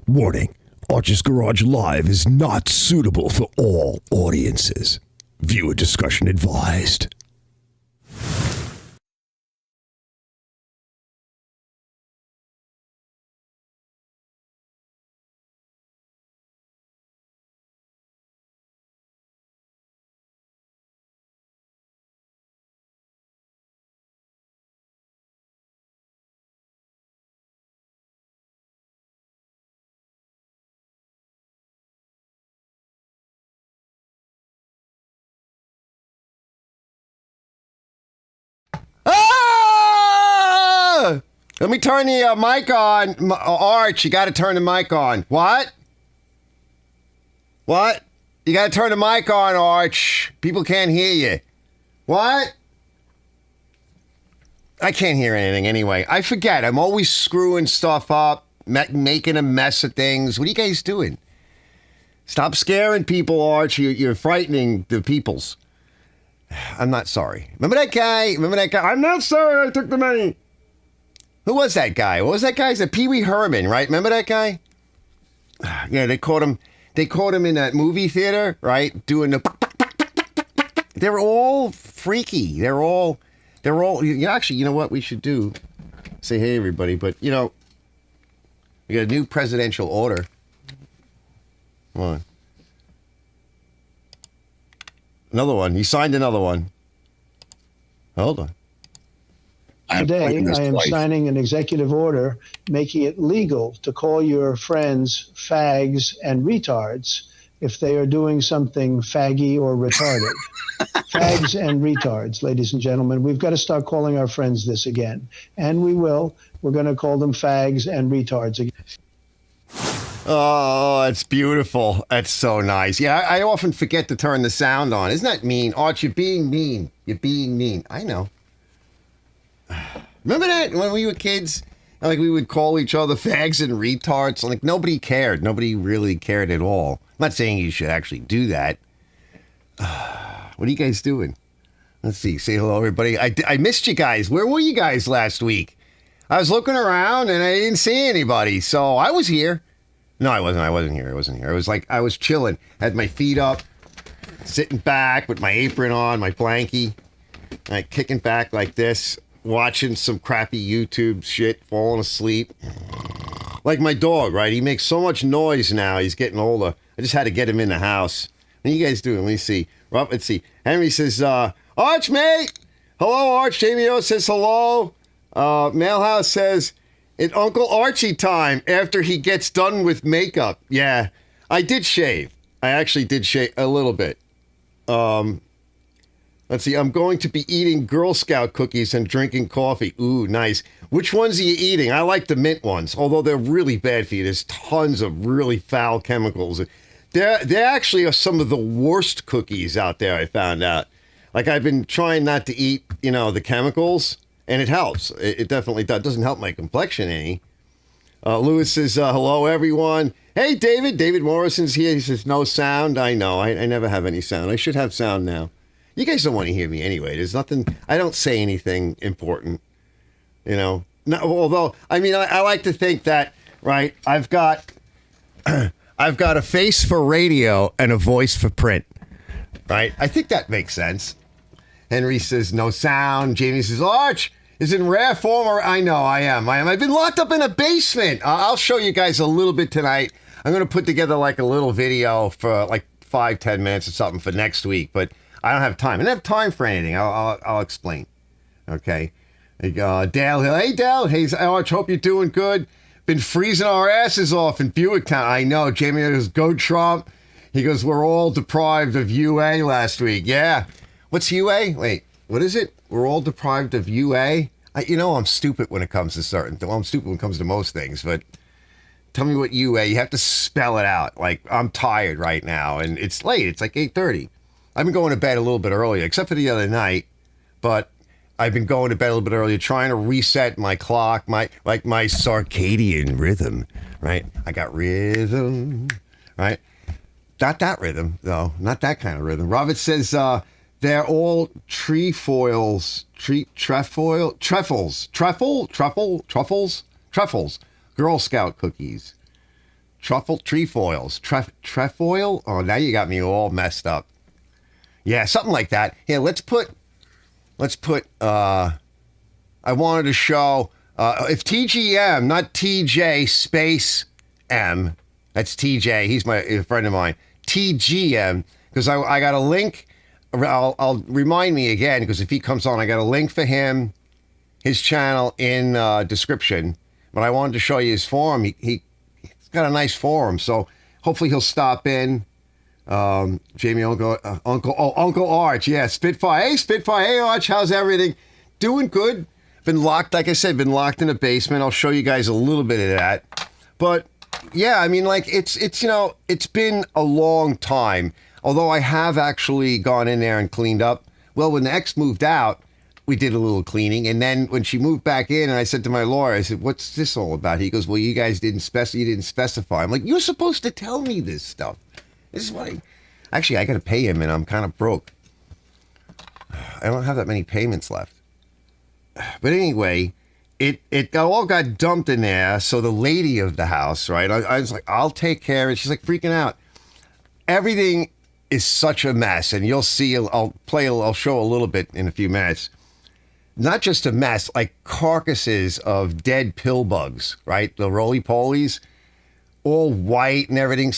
Warning, Arch's Garage Live is not suitable for all audiences. Viewer discretion advised. Ah! Let me turn the mic on. Arch, you got to turn the mic on. What? What? You got to turn the mic on, Arch. People can't hear you. What? I can't hear anything anyway. I forget. I'm always screwing stuff up, making a mess of things. What are you guys doing? Stop scaring people, Arch. You're frightening the peoples. I'm not sorry. Remember that guy? I'm not sorry I took the money. Who was that guy? What was that guy? It's a Pee Wee Herman, right? Remember that guy? Yeah, they caught him in that movie theater, right? Doing the... They're all freaky. They're all... Actually, you know what we should do? Say, hey, everybody. But, we got a new presidential order. Come on. Another one. He signed another one. Hold on. Today, I am signing an executive order making it legal to call your friends fags and retards if they are doing something faggy or retarded. Fags and retards, ladies and gentlemen. We've got to start calling our friends this again. And we will. We're going to call them fags and retards again. Oh, that's beautiful. That's so nice. Yeah, I often forget to turn the sound on. Isn't that mean? Arch, you're being mean. You're being mean. I know. Remember that when we were kids? Like, we would call each other fags and retards. Like, nobody cared. Nobody really cared at all. I'm not saying you should actually do that. What are you guys doing? Let's see. Say hello, everybody. I missed you guys. Where were you guys last week? I was looking around, and I didn't see anybody. So I was here. No, I wasn't. I wasn't here. It was like I was chilling. Had my feet up, sitting back with my apron on, my blankie, like kicking back like this, watching some crappy YouTube shit, falling asleep. Like my dog, right? He makes so much noise now. He's getting older. I just had to get him in the house. What are you guys doing? Let me see. Rob, let's see. Henry says, Arch, mate. Hello, Arch. Jamie O says hello. Mailhouse says, it's Uncle Archie time after he gets done with makeup. Yeah, I did shave. I actually did shave a little bit. Let's see. I'm going to be eating Girl Scout cookies and drinking coffee. Ooh, nice. Which ones are you eating? I like the mint ones, although they're really bad for you. There's tons of really foul chemicals. They actually are some of the worst cookies out there, I found out. Like, I've been trying not to eat, the chemicals. And it helps. It definitely does. It doesn't help my complexion any. Lewis says, hello, everyone. Hey, David. David Morrison's here. He says, no sound. I know. I never have any sound. I should have sound now. You guys don't want to hear me anyway. There's nothing. I don't say anything important. No, although, I like to think that, right, I've got a face for radio and a voice for print. Right? I think that makes sense. Henry says, no sound. Jamie says, Arch is in rare form. I know, I am. I've been locked up in a basement. I'll show you guys a little bit tonight. I'm going to put together like a little video for like 5-10 minutes or something for next week, but I don't have time. I don't have time for anything. I'll explain. Okay. Dale Hill. Hey, Dale. Hey, Arch, hope you're doing good. Been freezing our asses off in Buicktown. I know. Jamie goes, go Trump. He goes, we're all deprived of UA last week. Yeah. What's UA? Wait, what is it? We're all deprived of UA? I'm stupid when it comes to certain things. Well, I'm stupid when it comes to most things, but tell me what UA. You have to spell it out. Like, I'm tired right now, and it's late. It's like 8:30. I've been going to bed a little bit earlier, except for the other night, but I've been going to bed a little bit earlier, trying to reset my clock, my circadian rhythm, right? I got rhythm, right? Not that rhythm, though. Not that kind of rhythm. Robert says, they're all truffles, Girl Scout cookies. Truffle trefoils. Trefoil? Oh, now you got me all messed up. Yeah, something like that. Here, let's put, I wanted to show, if TGM, not TJ space M, that's TJ, he's a friend of mine, TGM, because I got a link, I'll remind me again, because if he comes on, I got a link for him, his channel in description, but I wanted to show you his forum. He's got a nice forum, so hopefully he'll stop in. Jamie, Uncle Arch, yeah, Spitfire. Hey, Spitfire. Hey, Arch, how's everything? Doing good. Been locked, like I said, been locked in a basement. I'll show you guys a little bit of that. But yeah, I mean, like it's it's been a long time. Although I have actually gone in there and cleaned up. Well, when the ex moved out, we did a little cleaning, and then when she moved back in, and I said to my lawyer, I said, "What's this all about?" He goes, "Well, you guys didn't specify." I'm like, "You're supposed to tell me this stuff." This is what actually, I got to pay him, and I'm kind of broke. I don't have that many payments left. But anyway, it all got dumped in there. So the lady of the house, right? I was like, I'll take care of it. She's like freaking out. Everything is such a mess, and you'll see. I'll show a little bit in a few minutes. Not just a mess, like carcasses of dead pill bugs, right? The roly-polies, all white and everything.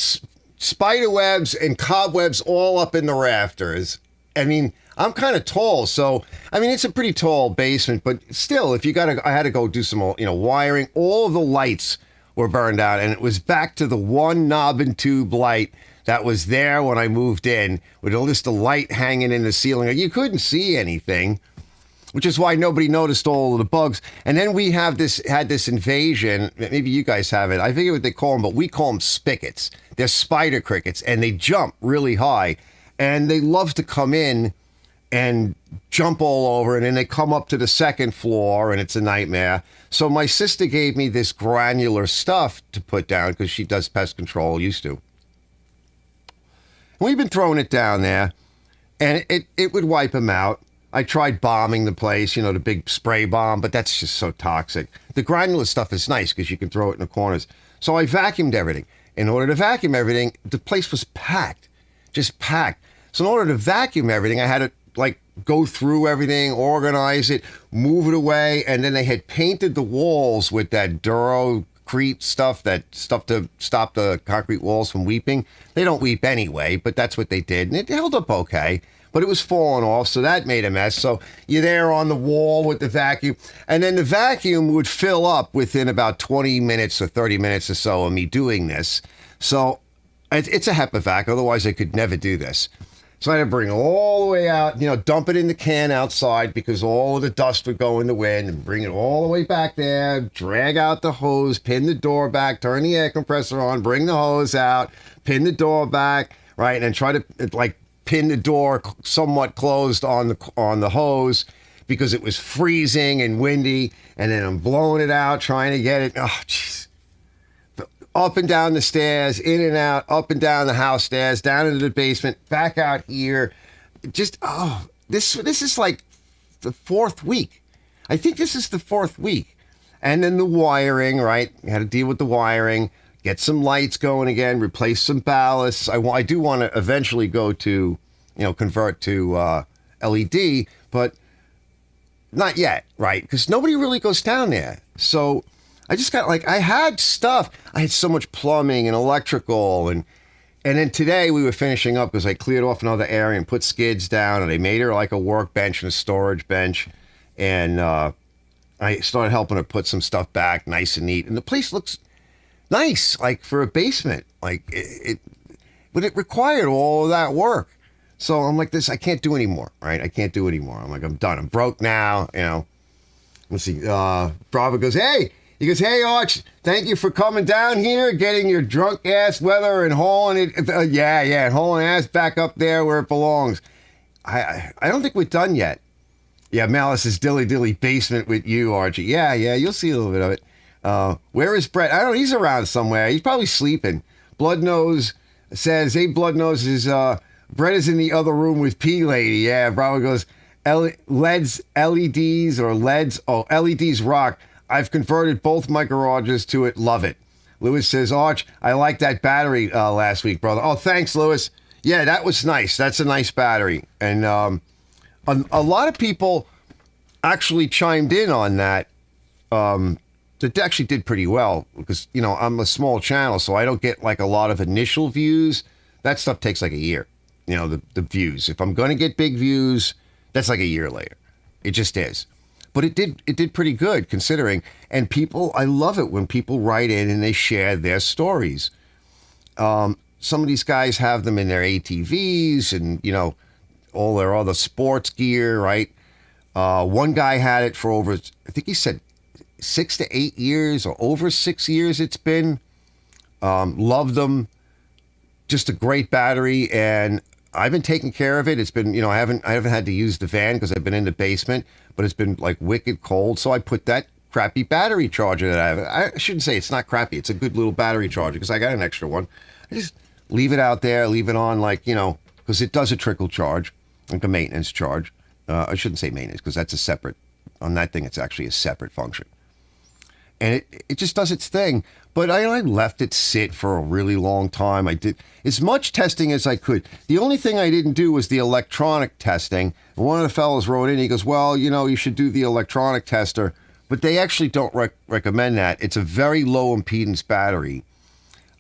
Spider webs and cobwebs all up in the rafters. I mean, I'm kind of tall, so I mean it's a pretty tall basement, but still, if you I had to go do some, wiring. All of the lights were burned out, and it was back to the one knob and tube light that was there when I moved in, with just the light hanging in the ceiling. You couldn't see anything, which is why nobody noticed all of the bugs. And then we had this invasion. Maybe you guys have it. I forget what they call them, but we call them spigots. They're spider crickets, and they jump really high. And they love to come in and jump all over, and then they come up to the second floor, and it's a nightmare. So my sister gave me this granular stuff to put down, because she does pest control, used to. And we've been throwing it down there, and it would wipe them out. I tried bombing the place, the big spray bomb, but that's just so toxic. The granular stuff is nice because you can throw it in the corners. So I vacuumed everything. In order to vacuum everything, the place was packed, just packed. So in order to vacuum everything, I had to go through everything, organize it, move it away, and then they had painted the walls with that Durocrete stuff to stop the concrete walls from weeping. They don't weep anyway, but that's what they did, and it held up okay. But it was falling off, so that made a mess. So you're there on the wall with the vacuum, and then the vacuum would fill up within about 20 minutes or 30 minutes or so of me doing this. So it's a HEPA vac, otherwise I could never do this. So I had to bring it all the way out, dump it in the can outside, because all of the dust would go in the wind, and bring it all the way back there, drag out the hose, pin the door back, turn the air compressor on, bring the hose out, pin the door back, right, and then try to pin the door somewhat closed on the hose, because it was freezing and windy, and then I'm blowing it out, trying to get it. Oh, jeez. Up and down the stairs, in and out, up and down the house stairs, down into the basement, back out here. Just, this is like the fourth week. I think this is the fourth week. And then the wiring, right? You had to deal with the wiring, get some lights going again, replace some ballasts. I do want to eventually go to, convert to LED, but not yet, right? Because nobody really goes down there. So I just got I had stuff. I had so much plumbing and electrical, and then today we were finishing up because I cleared off another area and put skids down, and I made her a workbench and a storage bench, and I started helping her put some stuff back nice and neat, and the place looks nice, for a basement, but it required all of that work. So I'm like, I can't do anymore, right? I can't do anymore. I'm I'm done. I'm broke now, Let's see. Bravo goes, hey. He goes, hey, Arch, thank you for coming down here, getting your drunk ass weather and hauling it. And hauling ass back up there where it belongs. I don't think we're done yet. Yeah, Malice's dilly basement with you, Archie. Yeah, you'll see a little bit of it. Where is Brett? I don't know. He's around somewhere. He's probably sleeping. Bloodnose says, hey, Bloodnose is, Brett is in the other room with P Lady. Yeah, Bravo goes, LEDs or LEDs. Oh, LEDs rock. I've converted both my garages to it. Love it. Lewis says, Arch, I like that battery last week, brother. Oh, thanks, Lewis. Yeah, that was nice. That's a nice battery. And a lot of people actually chimed in on that. It actually did pretty well because, you know, I'm a small channel, so I don't get like a lot of initial views. That stuff takes like a year, you know, the views. If I'm going to get big views, that's like a year later. It just is. But it did pretty good considering. And people, I love it when people write in and they share their stories. Some of these guys have them in their ATVs and, you know, all their other sports gear, right? One guy had it for over, I think he said 6 to 8 years or over 6 years it's been. Loved them. Just a great battery, and I've been taking care of it. It's been, you know, I haven't had to use the van because I've been in the basement, but it's been like wicked cold. So I put that crappy battery charger that I have. I shouldn't say it's not crappy. It's a good little battery charger because I got an extra one. I just leave it out there, leave it on, like, you know, because it does a trickle charge, like a maintenance charge. I shouldn't say maintenance because that's a separate, on that thing, it's actually a separate function. And it just does its thing. But I left it sit for a really long time. I did as much testing as I could. The only thing I didn't do was the electronic testing. And one of the fellows wrote in, he goes, well, you know, you should do the electronic tester. But they actually don't recommend that. It's a very low impedance battery.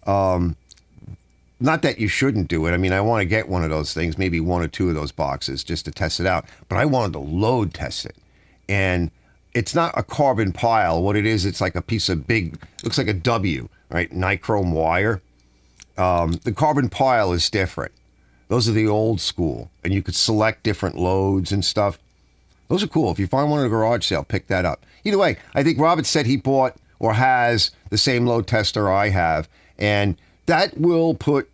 Not that you shouldn't do it. I mean, I want to get one of those things, maybe one or two of those boxes just to test it out. But I wanted to load test it. And it's not a carbon pile. What it is, it's like a piece of big, looks like a W, right? Nichrome wire. The carbon pile is different. Those are the old school. And you could select different loads and stuff. Those are cool. If you find one at a garage sale, pick that up. Either way, I think Robert said he bought or has the same load tester I have. And that will put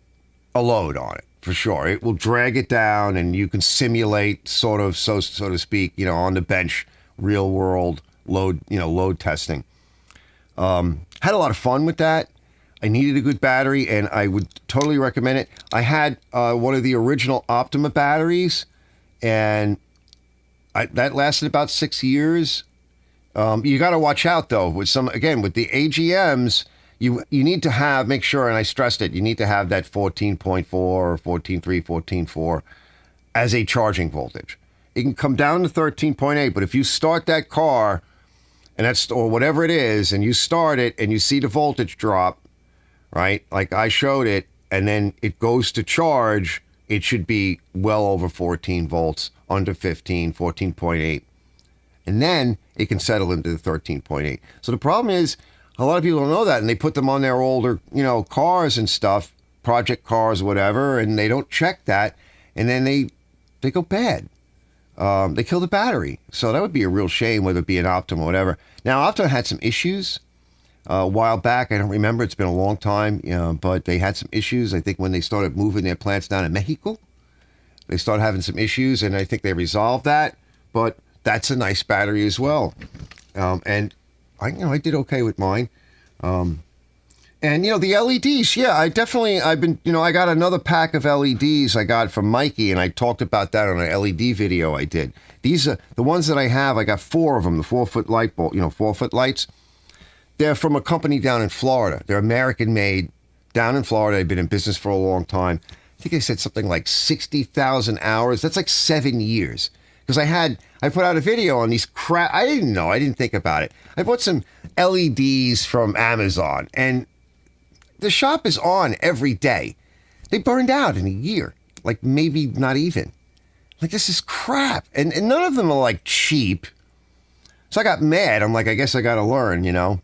a load on it for sure. It will drag it down and you can simulate sort of, so to speak, you know, on the bench, real world load, you know, load testing. Had a lot of fun with that. I needed a good battery and I would totally recommend it. I had one of the original Optima batteries and that lasted about 6 years. You got to watch out though with with the AGMs, you need to have, make sure, and I stressed it, you need to have that 14.4 or 14.3, 14.4 as a charging voltage. It can come down to 13.8, but if you start that car and that's, or whatever it is, and you start it and you see the voltage drop, right? Like I showed it, and then it goes to charge, it should be well over 14 volts, under 15, 14.8. And then it can settle into the 13.8. So the problem is, a lot of people don't know that, and they put them on their older, you know, cars and stuff, project cars, whatever, and they don't check that, and then they go bad. They kill the battery. So that would be a real shame, whether it be an Optima or whatever. Now, Optima had some issues a while back. I don't remember. It's been a long time, you know, but they had some issues. I think when they started moving their plants down in Mexico, they started having some issues, and I think they resolved that. But that's a nice battery as well. And I did okay with mine. And, you know, the LEDs, yeah, I got another pack of LEDs I got from Mikey, and I talked about that on an LED video I did. These are the ones that I have. I got 4 of them, the 4-foot light bulb, 4-foot lights. They're from a company down in Florida. They're American-made, down in Florida. They've been in business for a long time. I think I said something like 60,000 hours. That's like 7 years. Because I put out a video on these I didn't think about it. I bought some LEDs from Amazon, and the shop is on every day. They burned out in a year, like maybe not even. Like, this is crap. And none of them are like cheap. So I got mad. I'm like, I guess I got to learn, you know.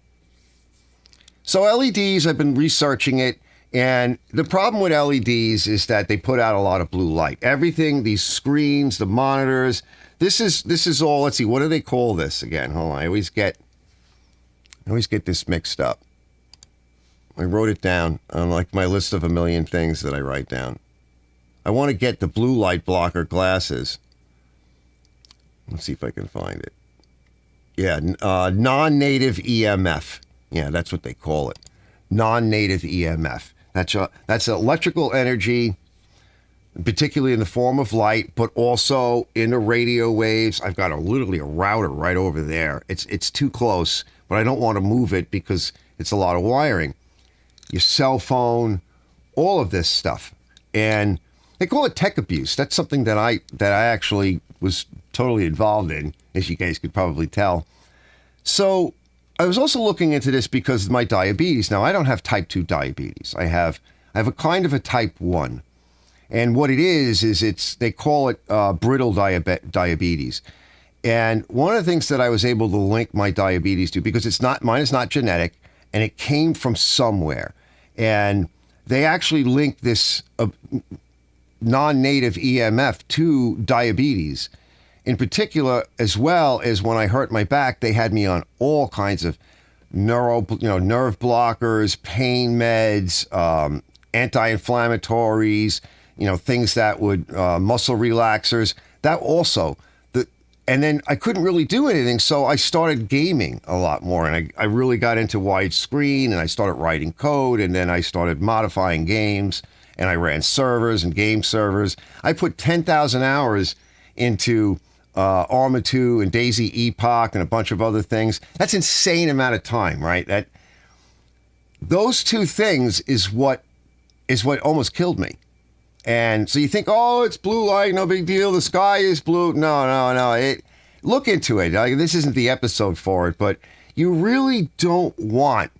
So LEDs, I've been researching it. And the problem with LEDs is that they put out a lot of blue light. Everything, these screens, the monitors, this is all, let's see, what do they call this again? Hold on, I always get this mixed up. I wrote it down on like my list of a million things that I write down. I want to get the blue light blocker glasses. Let's see if I can find it. Yeah, non-native EMF. Yeah, that's what they call it. Non-native EMF. That's electrical energy, particularly in the form of light, but also in the radio waves. I've got literally a router right over there. It's too close, but I don't want to move it because it's a lot of wiring. your cell phone, all of this stuff. And they call it tech abuse. That's something that I actually was totally involved in, as you guys could probably tell. So I was also looking into this because of my diabetes. Now, I don't have type 2 diabetes. I have a kind of a type 1. And what it is they call it brittle diabetes. And one of the things that I was able to link my diabetes to, because mine is not genetic, and it came from somewhere. And they actually linked this non-native EMF to diabetes. In particular, as well as when I hurt my back, they had me on all kinds of nerve blockers, pain meds, anti-inflammatories, things that would muscle relaxers. That also, and then I couldn't really do anything, so I started gaming a lot more, and I really got into widescreen, and I started writing code, and then I started modifying games, and I ran servers and game servers. I put 10,000 hours into Arma 2 and Daisy Epoch and a bunch of other things. That's insane amount of time, right? Those two things is what almost killed me. And so you think, oh, it's blue light, no big deal. The sky is blue. No. Look into it. This isn't the episode for it, but you really don't want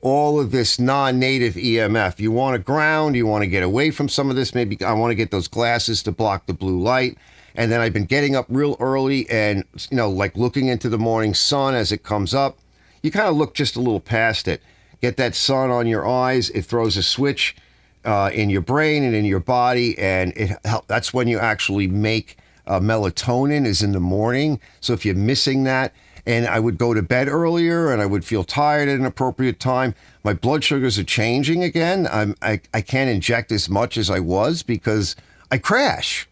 all of this non-native EMF. You want to ground. You want to get away from some of this. Maybe I want to get those glasses to block the blue light. And then I've been getting up real early and, like looking into the morning sun as it comes up. You kind of look just a little past it. Get that sun on your eyes. It throws a switch in your brain and in your body, and that's when you actually make melatonin is in the morning. So if you're missing that, and I would go to bed earlier and I would feel tired at an appropriate time. My blood sugars are changing again. I can't inject as much as I was because I crash.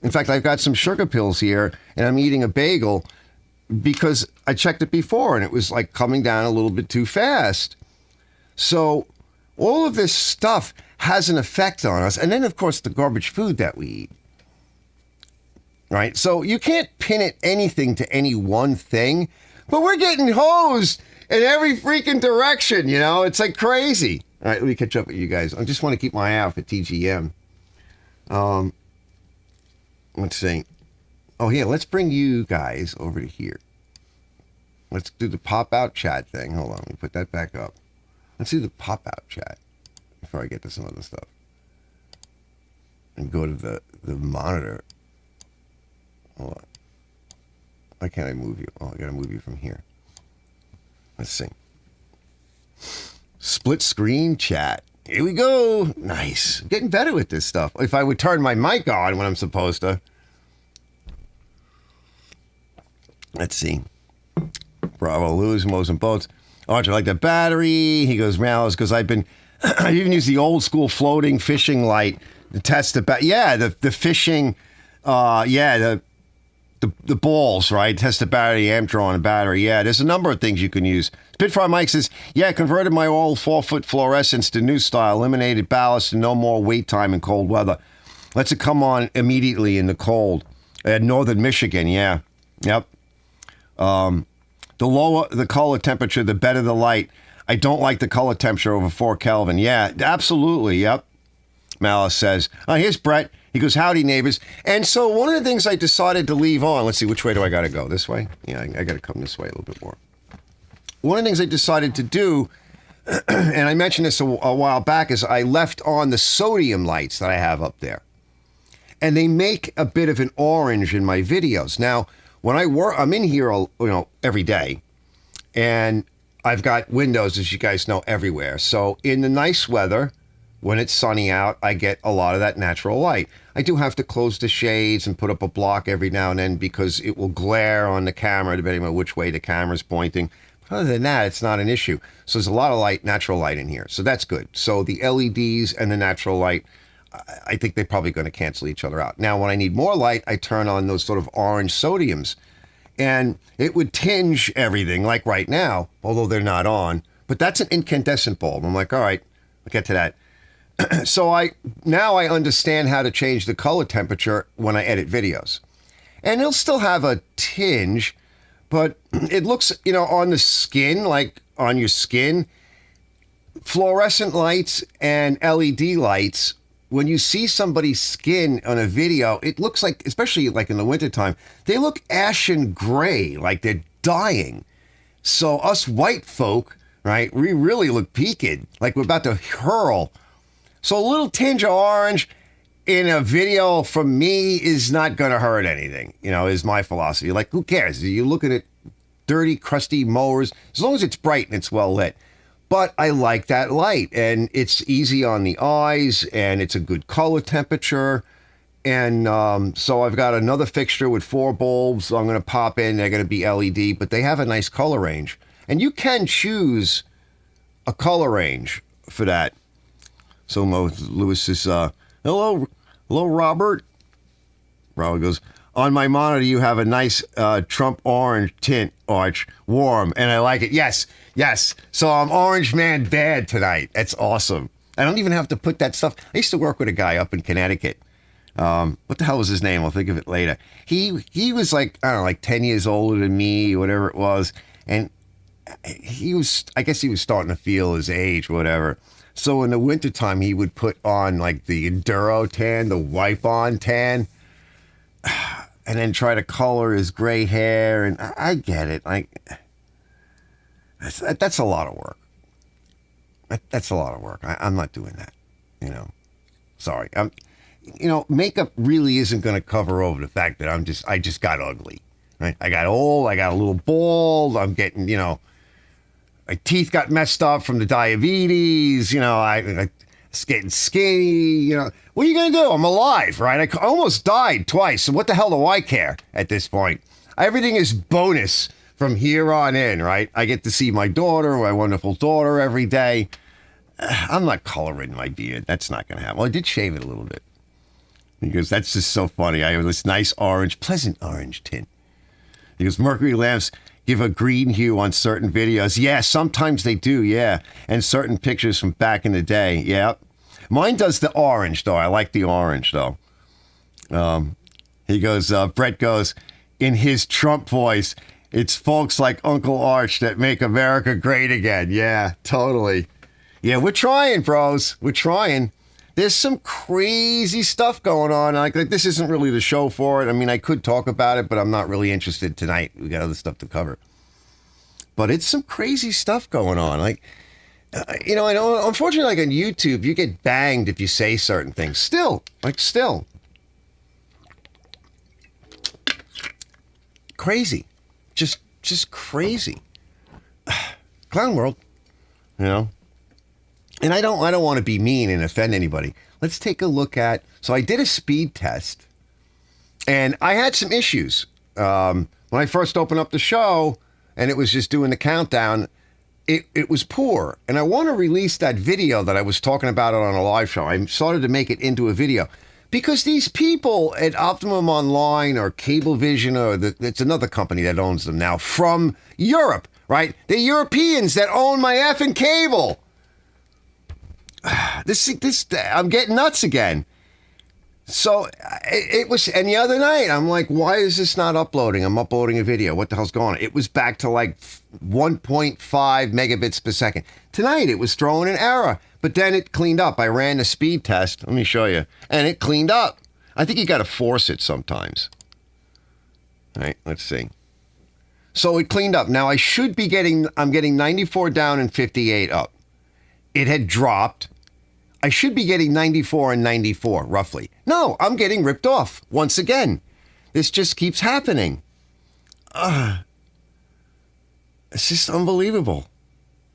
In fact, I've got some sugar pills here, and I'm eating a bagel because I checked it before, and it was like coming down a little bit too fast. So all of this stuff has an effect on us. And then, of course, the garbage food that we eat. Right? So you can't pin anything to any one thing, but we're getting hosed in every freaking direction, It's like crazy. All right, let me catch up with you guys. I just want to keep my eye out for TGM. Let's see. Oh, yeah, let's bring you guys over to here. Let's do the pop-out chat thing. Hold on, let me put that back up. Let's do the pop-out chat before I get to some other stuff. And go to the monitor. Hold on. Why can't I move you? Oh, I got to move you from here. Let's see. Split screen chat. Here we go. Nice. I'm getting better with this stuff. If I would turn my mic on when I'm supposed to. Let's see. Bravo, Lewis, Mo's and Boats. Archer, like the battery. He goes, Malice, because I even used the old school floating fishing light to test the the fishing, the balls, right? Test the battery, amp draw on a battery. Yeah, there's a number of things you can use. Spitfire Mike says, converted my old 4-foot fluorescence to new style, eliminated ballast and no more wait time in cold weather. Lets it come on immediately in the cold. Northern Michigan, yeah. Yep. The lower the color temperature, the better the light. I don't like the color temperature over 4 Kelvin. Yeah, absolutely. Yep. Malice says, here's Brett. He goes, howdy, neighbors. And so one of the things I decided to leave on, let's see, which way do I got to go? This way? Yeah, I got to come this way a little bit more. One of the things I decided to do, and I mentioned this a while back, is I left on the sodium lights that I have up there. And they make a bit of an orange in my videos. Now, when I work, I'm in here, every day. And I've got windows, as you guys know, everywhere. So in the nice weather, when it's sunny out, I get a lot of that natural light. I do have to close the shades and put up a block every now and then because it will glare on the camera depending on which way the camera's pointing. But other than that, it's not an issue. So there's a lot of light, natural light in here. So that's good. So the LEDs and the natural light, I think they're probably going to cancel each other out. Now, when I need more light, I turn on those sort of orange sodiums. And it would tinge everything, like right now, although they're not on. But that's an incandescent bulb. I'm like, all right, I'll get to that. So I understand how to change the color temperature when I edit videos. And it'll still have a tinge, but it looks, on the skin, like on your skin, fluorescent lights and LED lights, when you see somebody's skin on a video, it looks like, especially like in the wintertime, they look ashen gray, like they're dying. So us white folk, right, we really look peaked, like we're about to hurl. So a little tinge of orange in a video from me is not going to hurt anything, is my philosophy. Like, who cares? You look at it, dirty, crusty mowers, as long as it's bright and it's well lit. But I like that light, and it's easy on the eyes, and it's a good color temperature. And so I've got another fixture with 4 bulbs. I'm going to pop in. They're going to be LED, but they have a nice color range. And you can choose a color range for that. So Lewis says, hello, Robert. Robert goes, on my monitor, you have a nice Trump orange tint, Arch, warm, and I like it. Yes. So I'm Orange Man Bad tonight. That's awesome. I don't even have to put that stuff. I used to work with a guy up in Connecticut. What the hell was his name? I'll think of it later. He was like, I don't know, like 10 years older than me, whatever it was. And I guess he was starting to feel his age, whatever. So in the wintertime, he would put on like the Enduro tan, the wipe-on tan, and then try to color his gray hair. And I get it. That's a lot of work. That's a lot of work. I'm not doing that, Sorry. Makeup really isn't going to cover over the fact that I just got ugly, right? I got old. I got a little bald. I'm getting, my teeth got messed up from the diabetes. I getting skinny. What are you going to do? I'm alive, right? I almost died twice. So what the hell do I care at this point? Everything is bonus from here on in, right? I get to see my daughter, my wonderful daughter, every day. I'm not coloring my beard. That's not going to happen. Well, I did shave it a little bit because that's just so funny. I have this nice orange, pleasant orange tint. Because mercury lamps give a green hue on certain videos. Yeah, sometimes they do, yeah. And certain pictures from back in the day, yeah. Mine does the orange, though. I like the orange, though. He goes, Brett goes, in his Trump voice, it's folks like Uncle Arch that make America great again. Yeah, totally. Yeah, we're trying, bros. We're trying. There's some crazy stuff going on. Like this isn't really the show for it. I mean, I could talk about it, but I'm not really interested tonight. We got other stuff to cover. But it's some crazy stuff going on. Like, I know, unfortunately, like on YouTube, you get banged if you say certain things. Still. Crazy. Just crazy. Clown world, And I don't want to be mean and offend anybody. Let's take a look at. So I did a speed test, and I had some issues when I first opened up the show, and it was just doing the countdown. It was poor, and I want to release that video that I was talking about it on a live show. I started to make it into a video because these people at Optimum Online or Cablevision, or it's another company that owns them now from Europe, right? They're Europeans that own my effing cable. This I'm getting nuts again. So it was, and the other night I'm like, why is this not uploading? I'm uploading a video. What the hell's going on? It was back to like 1.5 megabits per second. Tonight it was throwing an error, but then it cleaned up. I ran the speed test. Let me show you. And it cleaned up. I think you got to force it sometimes. All right, let's see. So it cleaned up. Now I'm getting 94 down and 58 up. It had dropped. I should be getting 94 and 94, roughly. No, I'm getting ripped off once again. This just keeps happening. It's just unbelievable.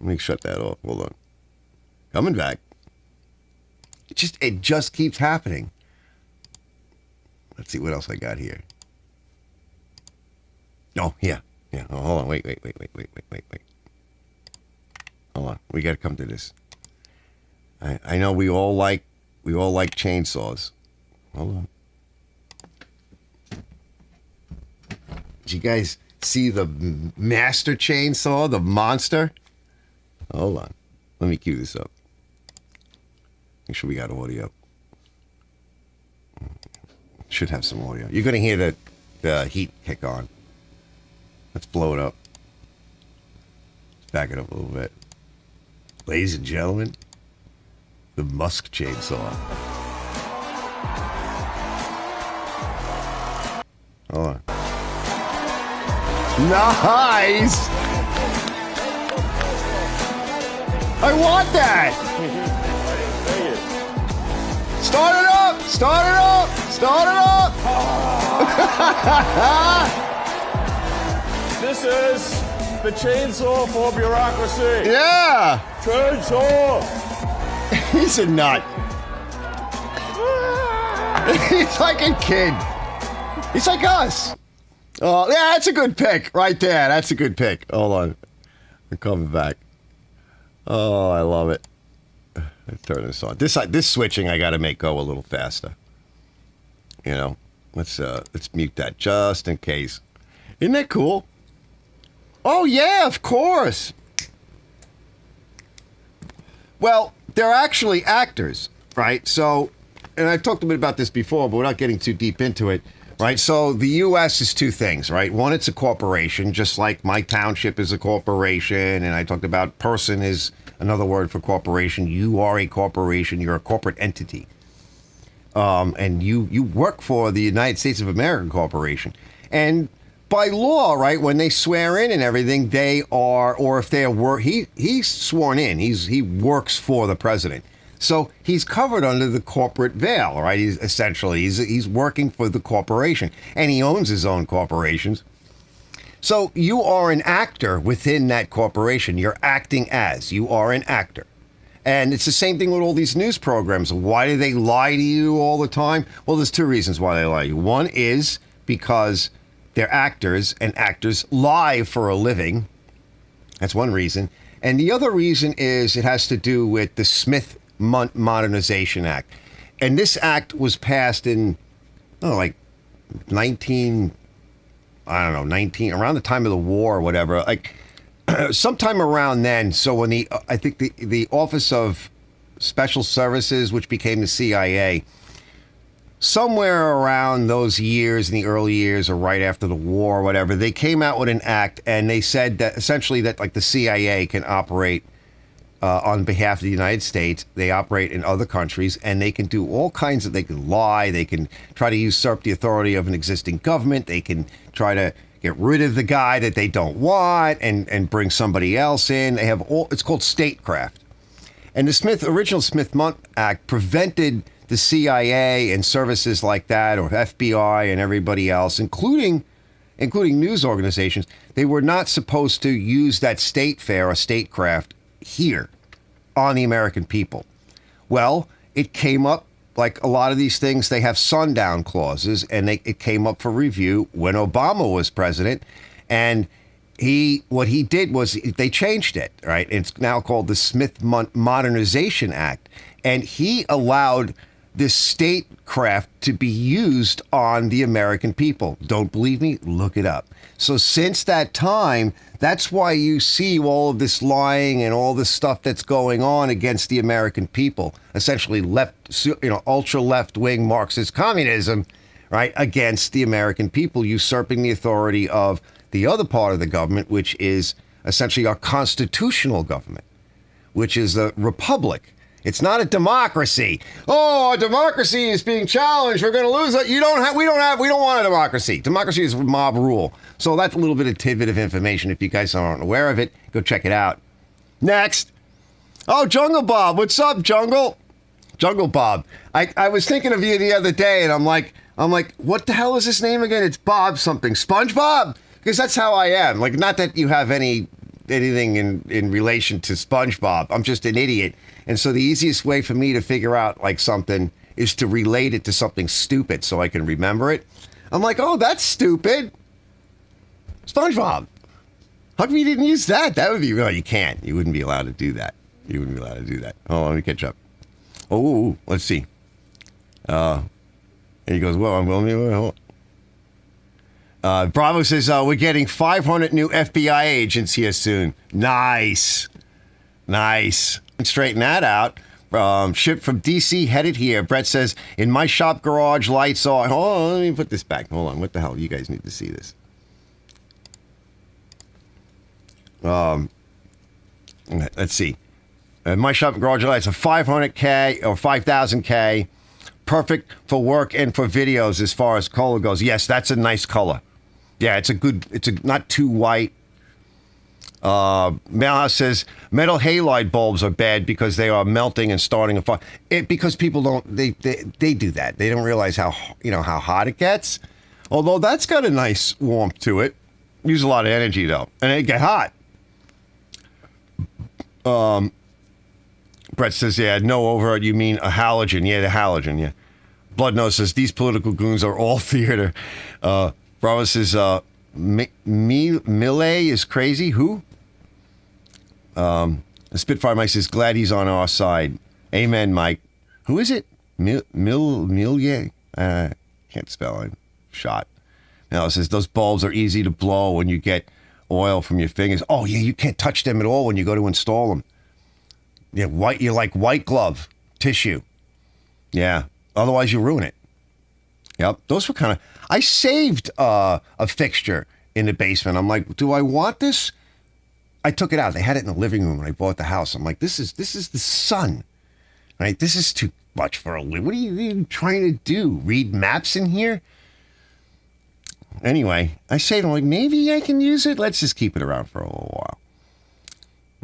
Let me shut that off. Hold on. Coming back. It just keeps happening. Let's see what else I got here. Oh, yeah. Oh, hold on. Wait. Hold on. We got to come to this. I know we all like chainsaws. Hold on. Did you guys see the master chainsaw, the monster? Hold on. Let me cue this up. Make sure we got audio. Should have some audio. You're going to hear the heat kick on. Let's blow it up. Let's back it up a little bit. Ladies and gentlemen, the Musk chainsaw. Hold on. Nice! I want that! Start it up! Start it up! Start it up! This is the chainsaw for bureaucracy. Yeah! Chainsaw! He's a nut. He's like a kid. He's like us. Oh, yeah, that's a good pick right there. That's a good pick. Hold on. I'm coming back. Oh, I love it. Let's turn this on. This switching I got to make go a little faster. You know, let's mute that just in case. Isn't that cool? Oh yeah, of course. Well, they're actually actors, right? So, and I've talked a bit about this before, but we're not getting too deep into it, right? So the U.S. is two things, right? One, it's a corporation, just like my township is a corporation, and I talked about person is another word for corporation. You are a corporation. You're a corporate entity. And you work for the United States of America Corporation. And by law, right, when they swear in and everything, they are, or if they are, he's sworn in. He works for the president. So he's covered under the corporate veil, right? He's working for the corporation, and he owns his own corporations. So you are an actor within that corporation. You're acting as. You are an actor. And it's the same thing with all these news programs. Why do they lie to you all the time? Well, there's two reasons why they lie to you. One is because they're actors, and actors lie for a living. That's one reason. And the other reason is it has to do with the Smith Modernization Act. And this act was passed in, like 19, around the time of the war or whatever. Like, sometime around then. So when I think the Office of Special Services, which became the CIA, somewhere around those years, in the early years or right after the war or whatever, they came out with an act, and they said that essentially that like the CIA can operate on behalf of the United States. They operate in other countries, and they can do all kinds of, they can lie, they can try to usurp the authority of an existing government, they can try to get rid of the guy that they don't want and bring somebody else in. They have it's called statecraft. And the original Smith Act prevented the CIA and services like that, or FBI and everybody else, including news organizations, they were not supposed to use that statefare or statecraft here on the American people. Well, it came up, like a lot of these things, they have sundown clauses, and it came up for review when Obama was president. And what he did was they changed it, right? It's now called the Smith Modernization Act. And he allowed this statecraft to be used on the American people. Don't believe me? Look it up. So since that time, that's why you see all of this lying and all this stuff that's going on against the American people. Essentially ultra left-wing Marxist communism, right, against the American people, usurping the authority of the other part of the government, which is essentially our constitutional government, which is a republic. It's not a democracy. Oh, our democracy is being challenged. We're going to lose it. We don't want a democracy. Democracy is mob rule. So that's a little bit of tidbit of information. If you guys aren't aware of it, go check it out. Next. Oh, Jungle Bob. What's up, Jungle? Jungle Bob. I was thinking of you the other day, and I'm like, what the hell is his name again? It's Bob something. SpongeBob? Because that's how I am. Like, not that you have anything in relation to SpongeBob. I'm just an idiot. And so the easiest way for me to figure out like something is to relate it to something stupid so I can remember it. I'm like, oh, that's stupid. SpongeBob. How come you didn't use that? That would be, well, you can't. You wouldn't be allowed to do that. Hold on, let me catch up. Oh, let's see. And he goes, well, I'm going to... Bravo says, we're getting 500 new FBI agents here soon. Nice. Straighten that out. Ship from D.C. headed here. Brett says, in my shop garage, lights on. Hold on, let me put this back. Hold on. What the hell? You guys need to see this. Let's see. And my shop garage light, it's a 500K or 5,000K. Perfect for work and for videos as far as color goes. Yes, that's a nice color. Yeah, it's not too white. Mailhouse says metal halide bulbs are bad because they are melting and starting a fire. Because people they do that. They don't realize how hot it gets. Although that's got a nice warmth to it. Use a lot of energy though, and it get hot. Brett says, yeah, no over. You mean a halogen? Yeah, the halogen. Yeah. Blood Nose says these political goons are all theater. Bravo says Millet is crazy. Who? Spitfire Mike says, glad he's on our side. Amen, Mike. Who is it? Millet? Can't spell it. Shot. Now it says, those bulbs are easy to blow when you get oil from your fingers. Oh, yeah, you can't touch them at all when you go to install them. Yeah, you're like white glove tissue. Yeah, otherwise you ruin it. Yep, those were kind of... I saved a fixture in the basement. I'm like, do I want this? I took it out. They had it in the living room when I bought the house. I'm like, this is the sun, right? This is too much for a living. What are you trying to do? Read maps in here? Anyway, I saved it. I'm like, maybe I can use it. Let's just keep it around for a little while.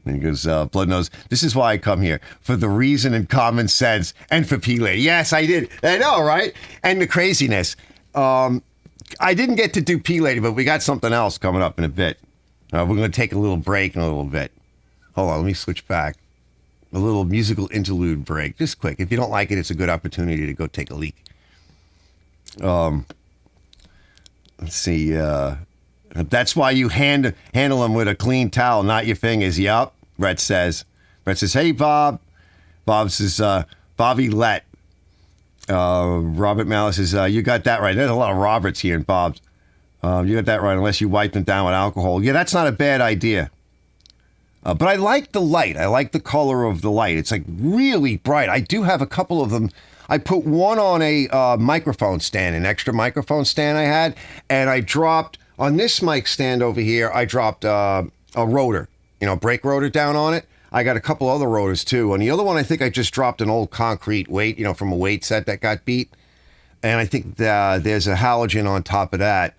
And he goes, Blood Nose, this is why I come here, for the reason and common sense, and for P-Lady. Yes, I did. I know, right? And the craziness. I didn't get to do P-Lady, but we got something else coming up in a bit. We're going to take a little break in a little bit. Hold on, let me switch back. A little musical interlude break. Just quick. If you don't like it, it's a good opportunity to go take a leak. Let's see. That's why you handle them with a clean towel, not your fingers. Yup, Brett says. Brett says, hey, Bob. Bob says, Bobby Lett. Robert Malice says, you got that right. There's a lot of Roberts here and Bob's. You got that right, unless you wipe them down with alcohol. Yeah, that's not a bad idea. But I like the light. I like the color of the light. It's like really bright. I do have a couple of them. I put one on a microphone stand, an extra microphone stand I had, and I dropped, on this mic stand over here, I dropped a rotor, brake rotor down on it. I got a couple other rotors too. On the other one, I think I just dropped an old concrete weight, from a weight set that got beat. And I think there's a halogen on top of that.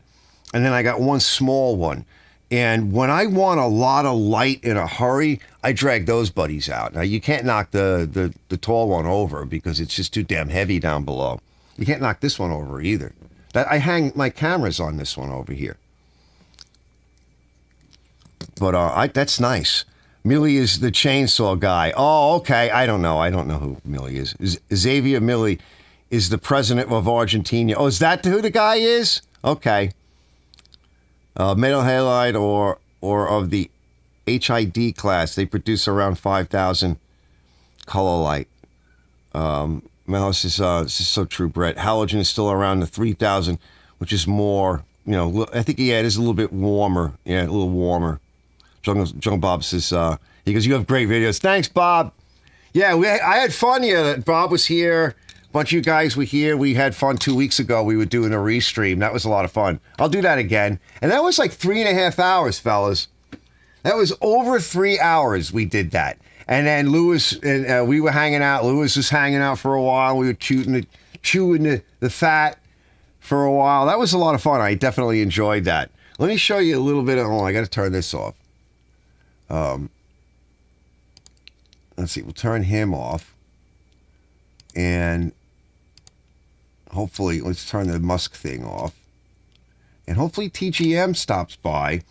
And then I got one small one. And when I want a lot of light in a hurry, I drag those buddies out. Now, you can't knock the tall one over because it's just too damn heavy down below. You can't knock this one over either. I hang my cameras on this one over here. But that's nice. Millie is the chainsaw guy. Oh, okay. I don't know who Millie is. Xavier Millie is the president of Argentina. Oh, is that who the guy is? Okay. Metal halide or of the HID class, they produce around 5,000 color light. This is so true, Brett. Halogen is still around the 3,000, which is more, I think, it is a little bit warmer. Yeah, a little warmer. Jungle Bob says, he goes, you have great videos. Thanks, Bob. Yeah, I had fun here. Bob was here. A bunch of you guys were here. We had fun 2 weeks ago. We were doing a restream. That was a lot of fun. I'll do that again. And that was like 3.5 hours, fellas. That was over 3 hours we did that. And then Lewis, and we were hanging out. Lewis was hanging out for a while. We were chewing the fat for a while. That was a lot of fun. I definitely enjoyed that. Let me show you a little bit. Oh, I got to turn this off. Let's see. We'll turn him off. And hopefully, let's turn the Musk thing off. And hopefully TGM stops by.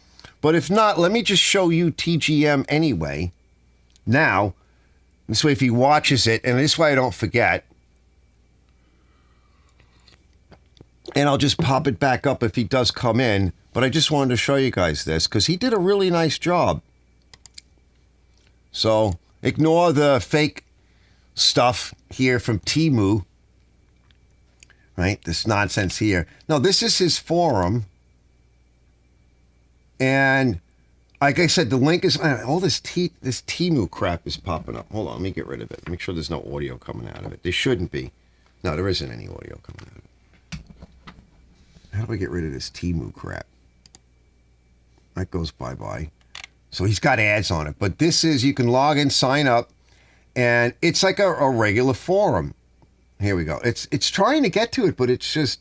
But if not, let me just show you TGM anyway. Now, this way if he watches it, and this way I don't forget. And I'll just pop it back up if he does come in. But I just wanted to show you guys this, because he did a really nice job. So, ignore the fake stuff here from Temu. Right? This nonsense here. No, this is his forum. And like I said, the link is all this Temu crap is popping up. Hold on, let me get rid of it. Make sure there's no audio coming out of it. There shouldn't be. No, there isn't any audio coming out of it. How do I get rid of this Temu crap? That goes bye-bye. So he's got ads on it. But this is, you can log in, sign up, And it's like a regular forum. Here we go. It's trying to get to it, but it's just,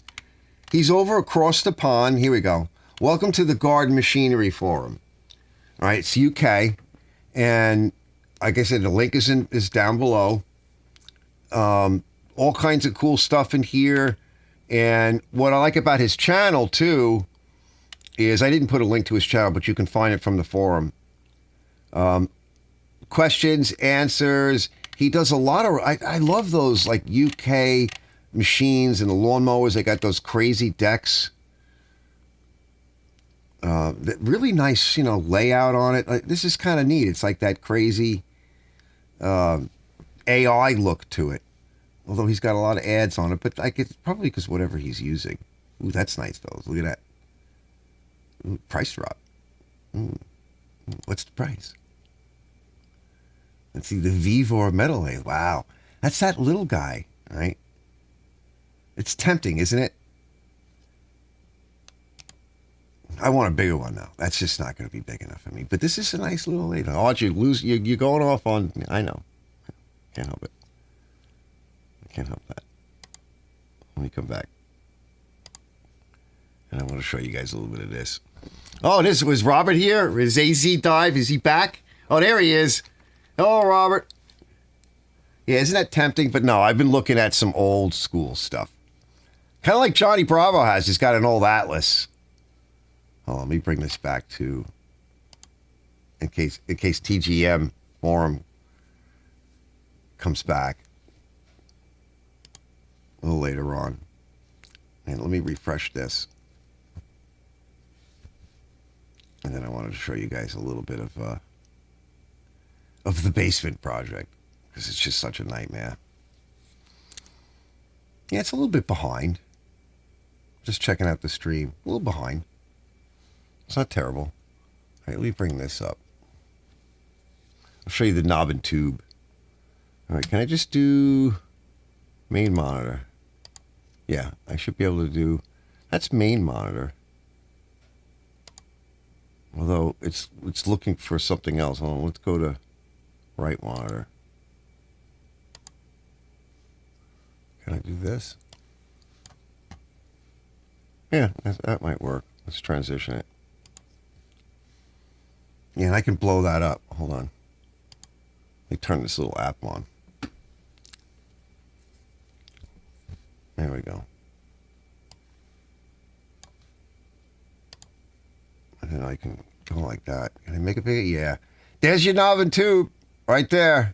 he's over across the pond. Here we go. Welcome to the Garden Machinery Forum. All right, it's UK. And like I said, the link is down below. All kinds of cool stuff in here. And what I like about his channel, too, is I didn't put a link to his channel, but you can find it from the forum. Questions, answers. He does a lot of... I love those, like, UK machines and the lawnmowers. They got those crazy decks. Really nice, layout on it. Like, this is kind of neat. It's like that crazy AI look to it. Although he's got a lot of ads on it, but it's probably because whatever he's using. Ooh, that's nice, fellas. Look at that. Ooh, price drop. What's the price? Let's see, the Vivor metal lathe. Wow. That's that little guy, right? It's tempting, isn't it? I want a bigger one, though. That's just not going to be big enough for me. But this is a nice little lathe. Oh, you're going off on... I know. Can't help it. Can't help that. Let me come back. And I want to show you guys a little bit of this. Oh, this was Robert here. Is AZ Dive? Is he back? Oh, there he is. Hello, Robert. Yeah, isn't that tempting? But no, I've been looking at some old school stuff. Kind of like Johnny Bravo has. He's got an old atlas. Oh, let me bring this back to... In case TGM forum comes back. A little later on. And let me refresh this. And then I wanted to show you guys a little bit of the basement project, because it's just such a nightmare. Yeah, it's a little bit behind. Just checking out the stream. A little behind. It's not terrible. All right, let me bring this up. I'll show you the knob and tube. All right, can I just do main monitor? Yeah, I should be able to do... That's main monitor. Although it's looking for something else. Hold on, let's go to right monitor. Can I do this? Yeah, that might work. Let's transition it. Yeah, and I can blow that up. Hold on. Let me turn this little app on. There we go. And then I can go like that. Can I make it bigger? Yeah. There's your knob and tube right there.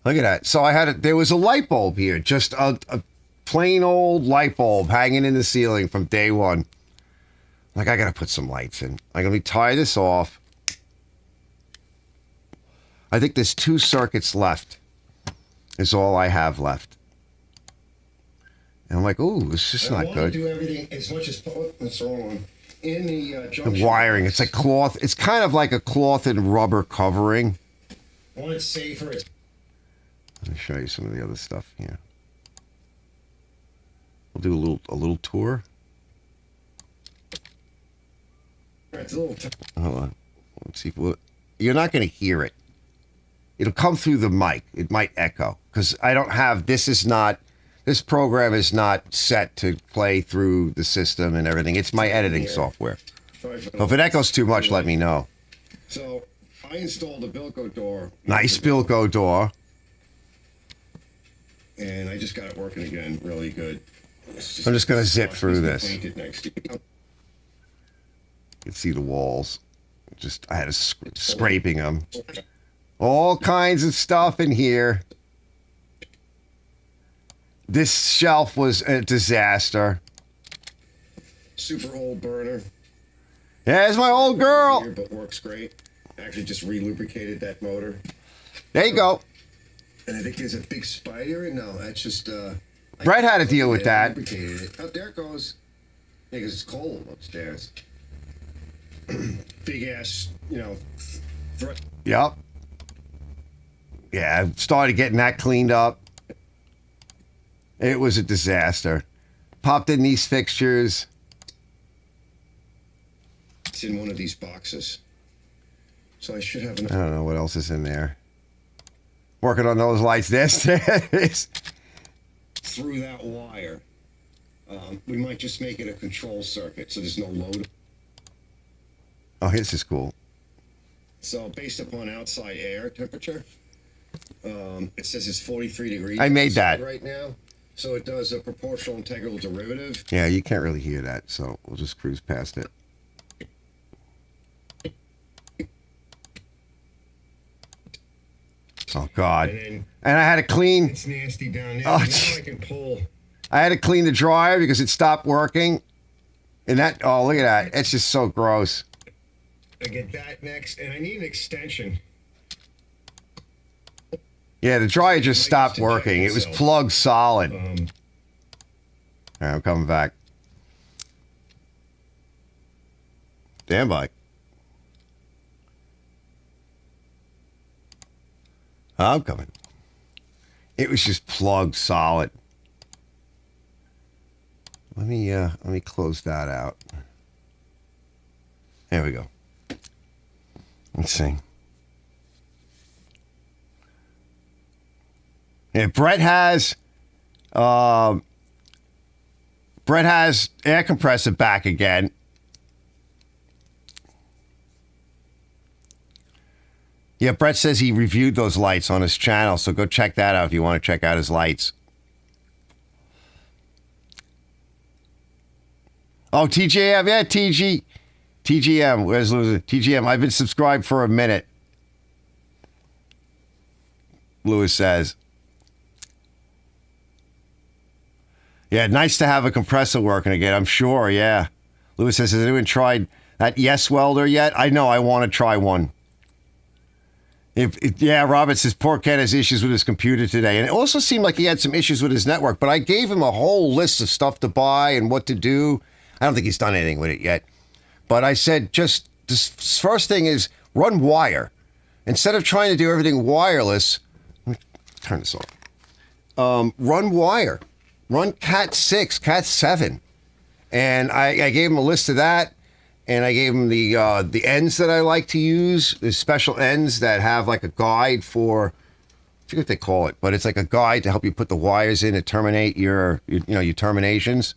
Look at that. So there was a light bulb here. Just a plain old light bulb hanging in the ceiling from day one. Like, I got to put some lights in. I'm going to tie this off. I think there's 2 circuits left. Is all I have left. And I'm like, ooh, this is not good. I want to do everything as much as possible. What's wrong one? In the wiring, it's like cloth. It's kind of like a cloth and rubber covering. I want it safer. Let me show you some of the other stuff here. We'll do a little tour. Hold on. Let's see. You're not going to hear it. It'll come through the mic. It might echo because I don't have. This program is not set to play through the system and everything. It's my editing software. So if it echoes too much, let me know. So I installed a Bilco door. Nice Bilco door. And I just got it working again really good. I'm just going to zip through this. You can see the walls. I had scraping them. All kinds of stuff in here. This shelf was a disaster. Super old burner. Yeah, it's my old girl. But works great. Actually just re-lubricated that motor. There you go. And I think there's a big spider. No, that's just... Brett had to deal with that. Oh, there it goes. Yeah, because it's cold upstairs. Big ass, Yep. Yeah, I started getting that cleaned up. It was a disaster. Popped in these fixtures. It's in one of these boxes. So I should have I don't know what else is in there. Working on those lights. This through that wire. We might just make it a control circuit so there's no load. Oh, this is cool. So based upon outside air temperature, it says it's 43 degrees. I made that right now. So it does a proportional integral derivative. Yeah, you can't really hear that, so we'll just cruise past it. Oh God! And I had to clean. It's nasty down there. Oh, now I can pull. I had to clean the dryer because it stopped working. And that, oh, look at that! It's just so gross. I get that next, and I need an extension. Yeah, the dryer just stopped working. It was plugged solid. All right, I'm coming back. Stand by. I'm coming. It was just plugged solid. Let me close that out. There we go. Let's see. Yeah, Brett has air compressor back again. Yeah, Brett says he reviewed those lights on his channel, so go check that out if you want to check out his lights. Oh, TGM, yeah, TGM, where's Lewis? TGM, I've been subscribed for a minute. Lewis says. Yeah, nice to have a compressor working again, I'm sure, yeah. Lewis says, has anyone tried that Yes Welder yet? I know, I want to try one. Yeah, Robert says, poor Ken has issues with his computer today. And it also seemed like he had some issues with his network, but I gave him a whole list of stuff to buy and what to do. I don't think he's done anything with it yet. But I said, just this first thing is run wire. Instead of trying to do everything wireless, let me turn this off. Run wire. Run Cat 6, Cat 7. And I gave him a list of that. And I gave him the ends that I like to use. There's special ends that have like a guide for, I forget what they call it, but it's like a guide to help you put the wires in to terminate your terminations.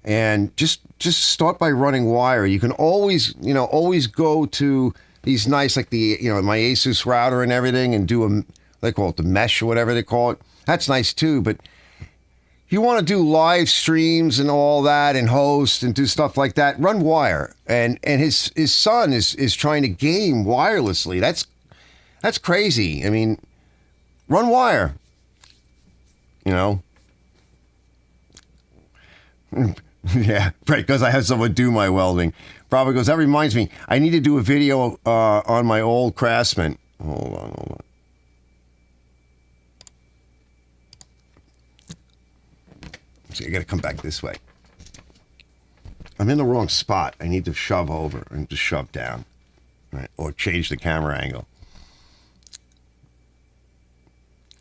And just start by running wire. You can always go to these nice, like my Asus router and everything, and do they call it the mesh or whatever they call it. That's nice too, but you want to do live streams and all that and host and do stuff like that, run wire. And his son is trying to game wirelessly. That's crazy. I mean, run wire. Yeah, right, because I have someone do my welding. Probably goes, that reminds me, I need to do a video on my old Craftsman. Hold on. See, I got to come back this way. I'm in the wrong spot. I need to shove over and just shove down, right? Or change the camera angle.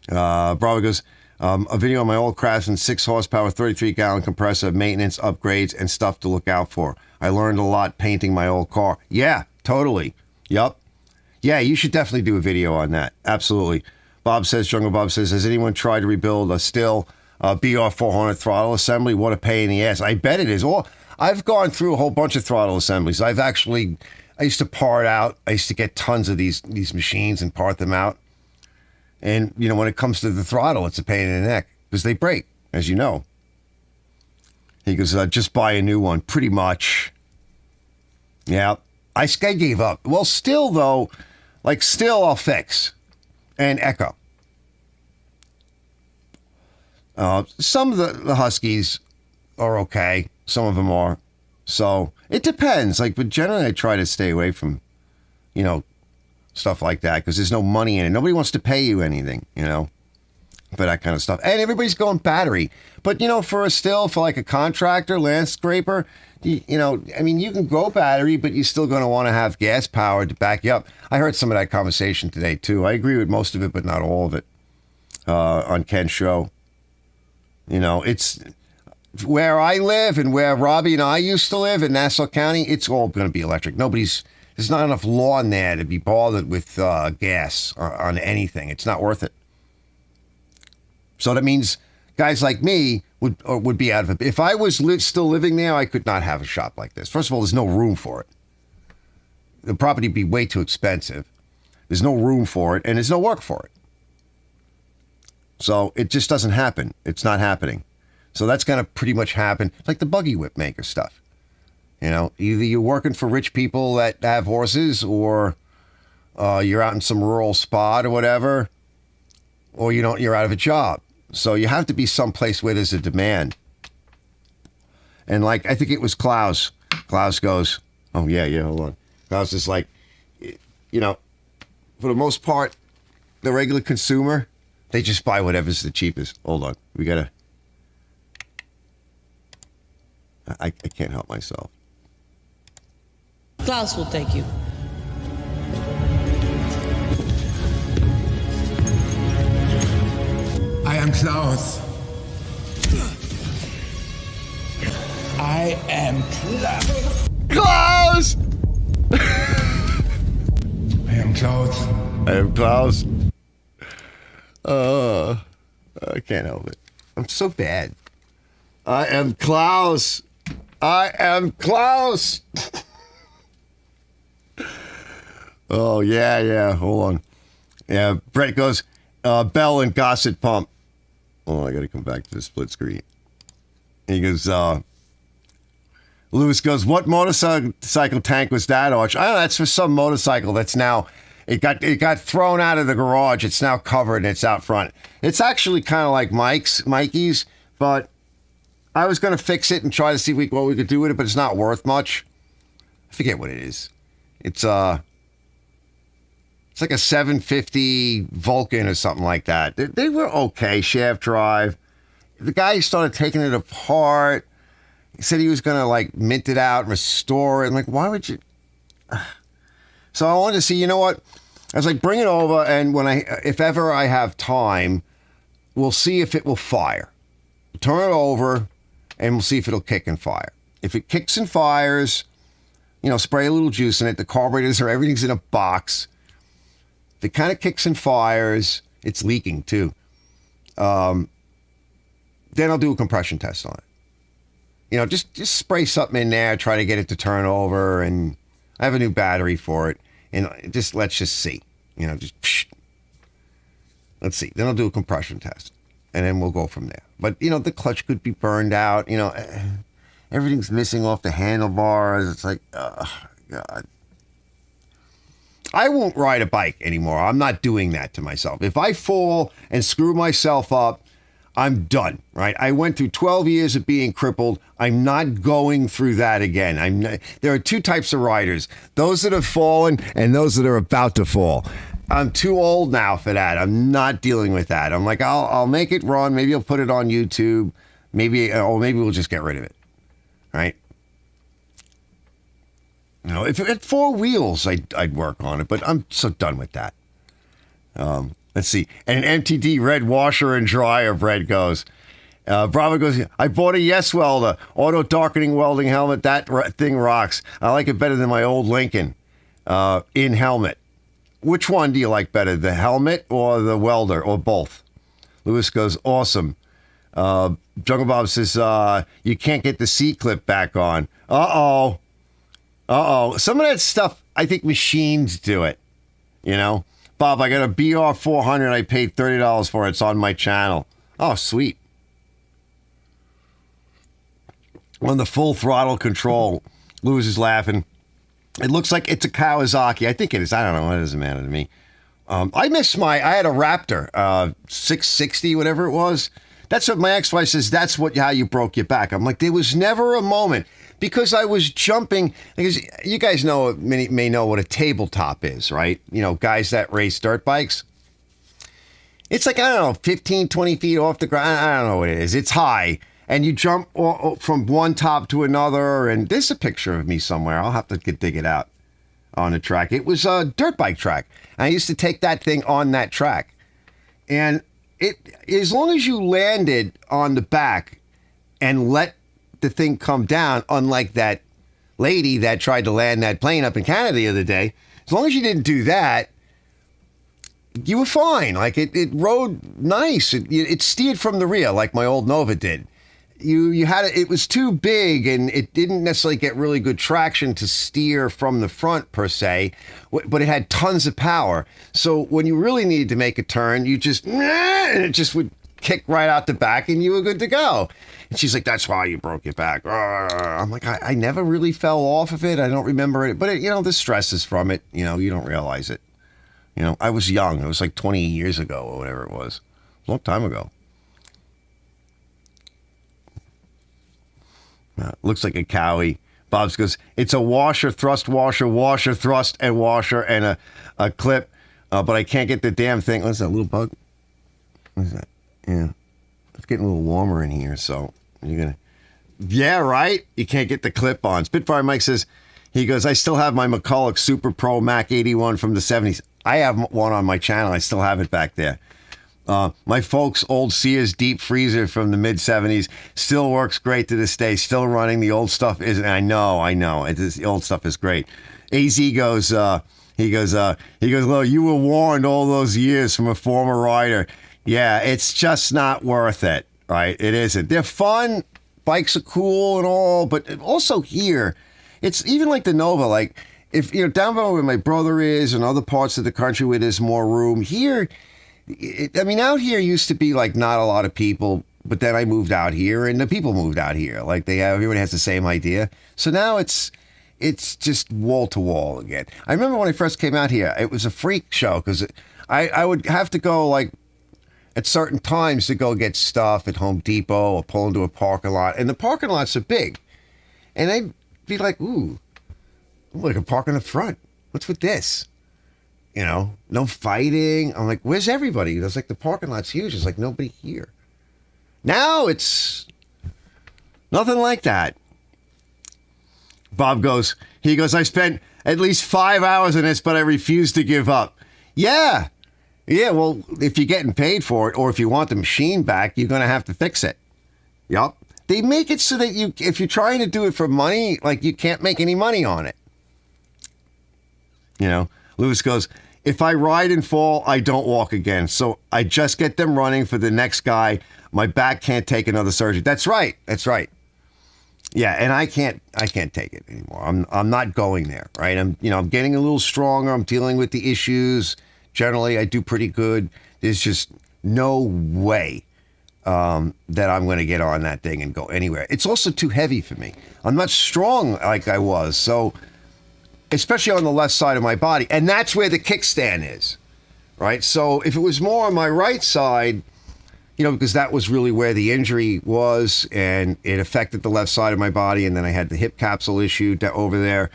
Bravo goes, a video on my old Craftsman 6 horsepower, 33-gallon compressor, maintenance, upgrades, and stuff to look out for. I learned a lot painting my old car. Yeah, totally. Yup. Yeah, you should definitely do a video on that. Absolutely. Jungle Bob says, has anyone tried to rebuild a still BR400 throttle assembly? What a pain in the ass. I bet it is. I've gone through a whole bunch of throttle assemblies. I used to part out. I used to get tons of these machines and part them out. And, when it comes to the throttle, it's a pain in the neck because they break, as you know. He goes, just buy a new one, pretty much. Yeah, I gave up. Well, still, though, I'll fix and Echo. Some of the Huskies are okay. Some of them are. So it depends. But generally I try to stay away from, stuff like that because there's no money in it. Nobody wants to pay you anything, for that kind of stuff. And everybody's going battery. But, for a contractor, landscaper, you can go battery, but you're still going to want to have gas power to back you up. I heard some of that conversation today, too. I agree with most of it, but not all of it on Ken's show. It's where I live and where Robbie and I used to live in Nassau County. It's all going to be electric. Nobody's There's not enough lawn there to be bothered with gas on anything. It's not worth it. So that means guys like me would be out of it. If I was still living there, I could not have a shop like this. First of all, there's no room for it. The property would be way too expensive. There's no room for it, and there's no work for it. So it just doesn't happen. It's not happening. So that's going to pretty much happen. It's like the buggy whip maker stuff. You know, either you're working for rich people that have horses, or you're out in some rural spot or whatever, or you're out of a job. So you have to be someplace where there's a demand. And like, I think it was Klaus. Klaus goes, oh yeah, hold on. Klaus is like, you know, for the most part, the regular consumer, they just buy whatever's the cheapest. Hold on. We gotta, I can't help myself. Klaus will take you. I am Klaus. I am Klaus. Klaus! I am Klaus. I am Klaus. I can't help it. I'm so bad. I am Klaus. I am Klaus. Oh, yeah. Hold on. Yeah, Brett goes, Bell and Gossett Pump. Oh, I got to come back to the split screen. He goes, Lewis goes, what motorcycle tank was that, Arch? I don't know, that's for some motorcycle that's now, it got thrown out of the garage. It's now covered and it's out front. It's actually kind of like Mikey's, but I was going to fix it and try to see what we could do with it, but it's not worth much. I forget what it is. It's like a 750 Vulcan or something like that. They were okay, shaft drive. The guy started taking it apart. He said he was going to like mint it out, restore it. I'm like, why would you? So I wanted to see, you know what? I was like, bring it over, and if ever I have time, we'll see if it will fire. Turn it over, and we'll see if it'll kick and fire. If it kicks and fires, you know, spray a little juice in it. The carburetors or everything's in a box. If it kind of kicks and fires, it's leaking too. Then I'll do a compression test on it. You know, just spray something in there, try to get it to turn over, and I have a new battery for it. And let's just see. You know, let's see. Then I'll do a compression test, and then we'll go from there. But, you know, the clutch could be burned out. You know, everything's missing off the handlebars. It's like, oh, God. I won't ride a bike anymore. I'm not doing that to myself. If I fall and screw myself up, I'm done, right? I went through 12 years of being crippled. I'm not going through that again. There are two types of riders, those that have fallen and those that are about to fall. I'm too old now for that. I'm not dealing with that. I'm like, I'll make it run. Maybe I'll put it on YouTube. Maybe we'll just get rid of it, right? You know, if it had four wheels, I'd work on it, but I'm so done with that. Let's see. And an MTD red washer and dryer, Brett goes. Bravo goes, I bought a Yes Welder, auto darkening welding helmet. That thing rocks. I like it better than my old Lincoln in helmet. Which one do you like better, the helmet or the welder, or both? Lewis goes, awesome. Jungle Bob says, you can't get the C-clip back on. Uh-oh. Some of that stuff, I think machines do it, you know? Bob, I got a BR400. I paid $30 for it. It's on my channel. Oh, sweet. On the full throttle control. Lewis is laughing. It looks like it's a Kawasaki. I think it is. I don't know. It doesn't matter to me. I had a Raptor, 660, whatever it was. That's what my ex-wife says. That's how you broke your back. I'm like, there was never a moment. Because I was jumping, because you guys know, many may know what a tabletop is, right? You know, guys that race dirt bikes. It's like, I don't know, 15, 20 feet off the ground. I don't know what it is. It's high. And you jump from one top to another. And there's a picture of me somewhere. I'll have to dig it out on the track. It was a dirt bike track. I used to take that thing on that track. And as long as you landed on the back and let the thing come down, unlike that lady that tried to land that plane up in Canada the other day, as long as you didn't do that, you were fine. Like it rode nice. It steered from the rear like my old Nova did. You had it was too big and it didn't necessarily get really good traction to steer from the front per se, but it had tons of power. So when you really needed to make a turn, you just, and it just would kick right out the back and you were good to go. And she's like, that's why you broke your back. I'm like, I never really fell off of it. I don't remember it, but the stress is from it. You don't realize it. I was young. It was like 20 years ago or whatever it was. A long time ago. Looks like a cowie. Bob's goes, it's a washer, thrust, washer, thrust, and washer, and a clip. But I can't get the damn thing. What's that, little bug? What is that? Yeah. It's getting a little warmer in here, so you're going to... Yeah, right? You can't get the clip on. Spitfire Mike says, he goes, I still have my McCulloch Super Pro Mac 81 from the 70s. I have one on my channel. I still have it back there. My folks' old Sears deep freezer from the mid 70s still works great to this day. Still running. The old stuff isn't. I know. The old stuff is great. AZ goes, he goes, well, you were warned all those years from a former rider. Yeah, it's just not worth it, right? It isn't. They're fun. Bikes are cool and all, but also here, it's even like the Nova, like if, down below where my brother is and other parts of the country where there's more room here, out here used to be like not a lot of people, but then I moved out here and the people moved out here. Like everyone has the same idea. So now it's just wall to wall again. I remember when I first came out here, it was a freak show because I would have to go like at certain times to go get stuff at Home Depot or pull into a parking lot. And the parking lots are big. And I'd be like, ooh, I can park in the front. What's with this? No fighting. I'm like, where's everybody? It's like the parking lot's huge. It's like nobody here. Now it's nothing like that. Bob goes, I spent at least 5 hours in this, but I refuse to give up. Yeah, well, if you're getting paid for it or if you want the machine back, you're going to have to fix it. Yup. They make it so that if you're trying to do it for money, like you can't make any money on it. Lewis goes, if I ride and fall, I don't walk again. So I just get them running for the next guy. My back can't take another surgery. That's right. Yeah, and I can't take it anymore. I'm not going there, right? I'm getting a little stronger. I'm dealing with the issues. Generally, I do pretty good. There's just no way that I'm going to get on that thing and go anywhere. It's also too heavy for me. I'm not strong like I was, so especially on the left side of my body, and that's where the kickstand is, right? So if it was more on my right side, because that was really where the injury was, and it affected the left side of my body, and then I had the hip capsule issue over there.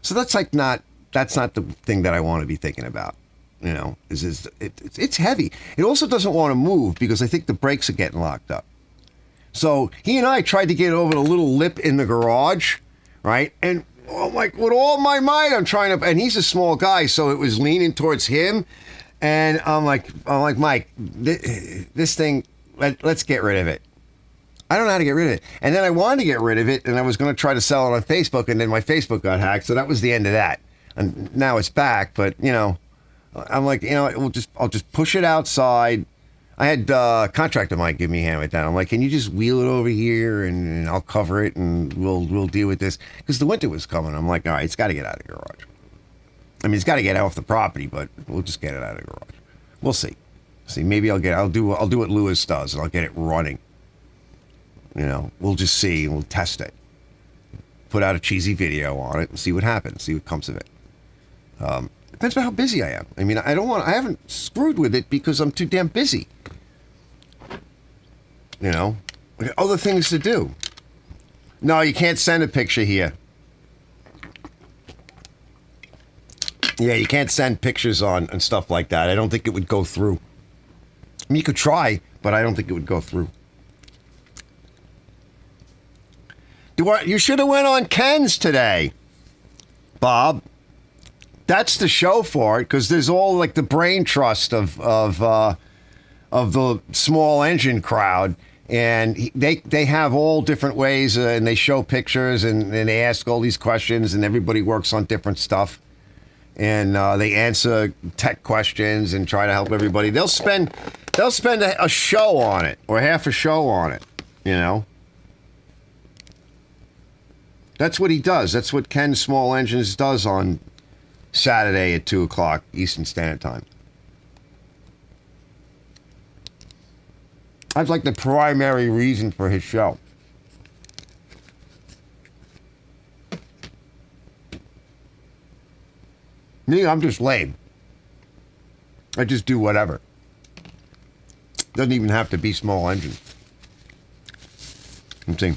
So that's not the thing that I want to be thinking about. It's heavy. It also doesn't want to move because I think the brakes are getting locked up. So he and I tried to get over the little lip in the garage, right? And I'm like, with all my might, I'm trying to, and he's a small guy, so it was leaning towards him. And I'm like, Mike, this thing, let's get rid of it. I don't know how to get rid of it. And then I wanted to get rid of it, and I was going to try to sell it on Facebook, and then my Facebook got hacked, so that was the end of that. And now it's back, but, I'm like, I'll just push it outside. I had contractor Mike give me a hand with that. I'm like, can you just wheel it over here and I'll cover it and we'll deal with this? Because the winter was coming. I'm like, all right, it's got to get out of the garage. I mean, it's got to get off the property, but we'll just get it out of the garage. We'll see. Maybe I'll do what Lewis does and I'll get it running. We'll just see and we'll test it. Put out a cheesy video on it and see what happens. See what comes of it. Depends on how busy I am. I mean, I haven't screwed with it because I'm too damn busy. I got other things to do. No, you can't send a picture here. Yeah, you can't send pictures on and stuff like that. I don't think it would go through. I mean, you could try, but I don't think it would go through. You should have went on Ken's today, Bob. That's the show for it, because there's all like the brain trust of the small engine crowd, And they have all different ways, and they show pictures, and they ask all these questions, and everybody works on different stuff. And they answer tech questions and try to help everybody. They'll spend a show on it, or half a show on it, you know. That's what he does. That's what Ken Small Engines does on Saturday at 2 o'clock Eastern Standard Time. That's like the primary reason for his show. Me, I'm just lame. I just do whatever. Doesn't even have to be small engine. I'm saying.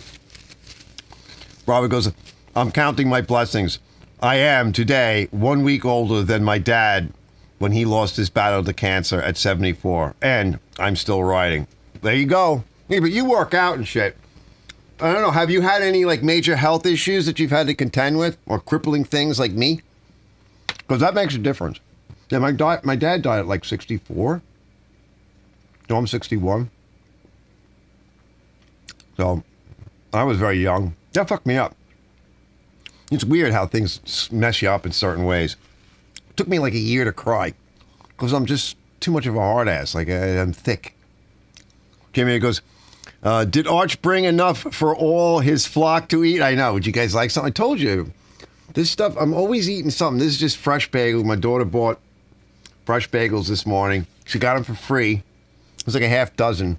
Robert goes, I'm counting my blessings. I am today 1 week older than my dad when he lost his battle to cancer at 74. And I'm still riding. There you go. Yeah, but you work out and shit. I don't know. Have you had any like major health issues that you've had to contend with, or crippling things like me? Because that makes a difference. Yeah, my dad died at like 64. No, I'm 61. So I was very young. That fucked me up. It's weird how things mess you up in certain ways. It took me like a year to cry because I'm just too much of a hard ass. Like I'm thick. Jimmy goes, did Arch bring enough for all his flock to eat? I know. Would you guys like something? I told you. This stuff, I'm always eating something. This is just fresh bagels. My daughter bought fresh bagels this morning. She got them for free. It was like a half dozen.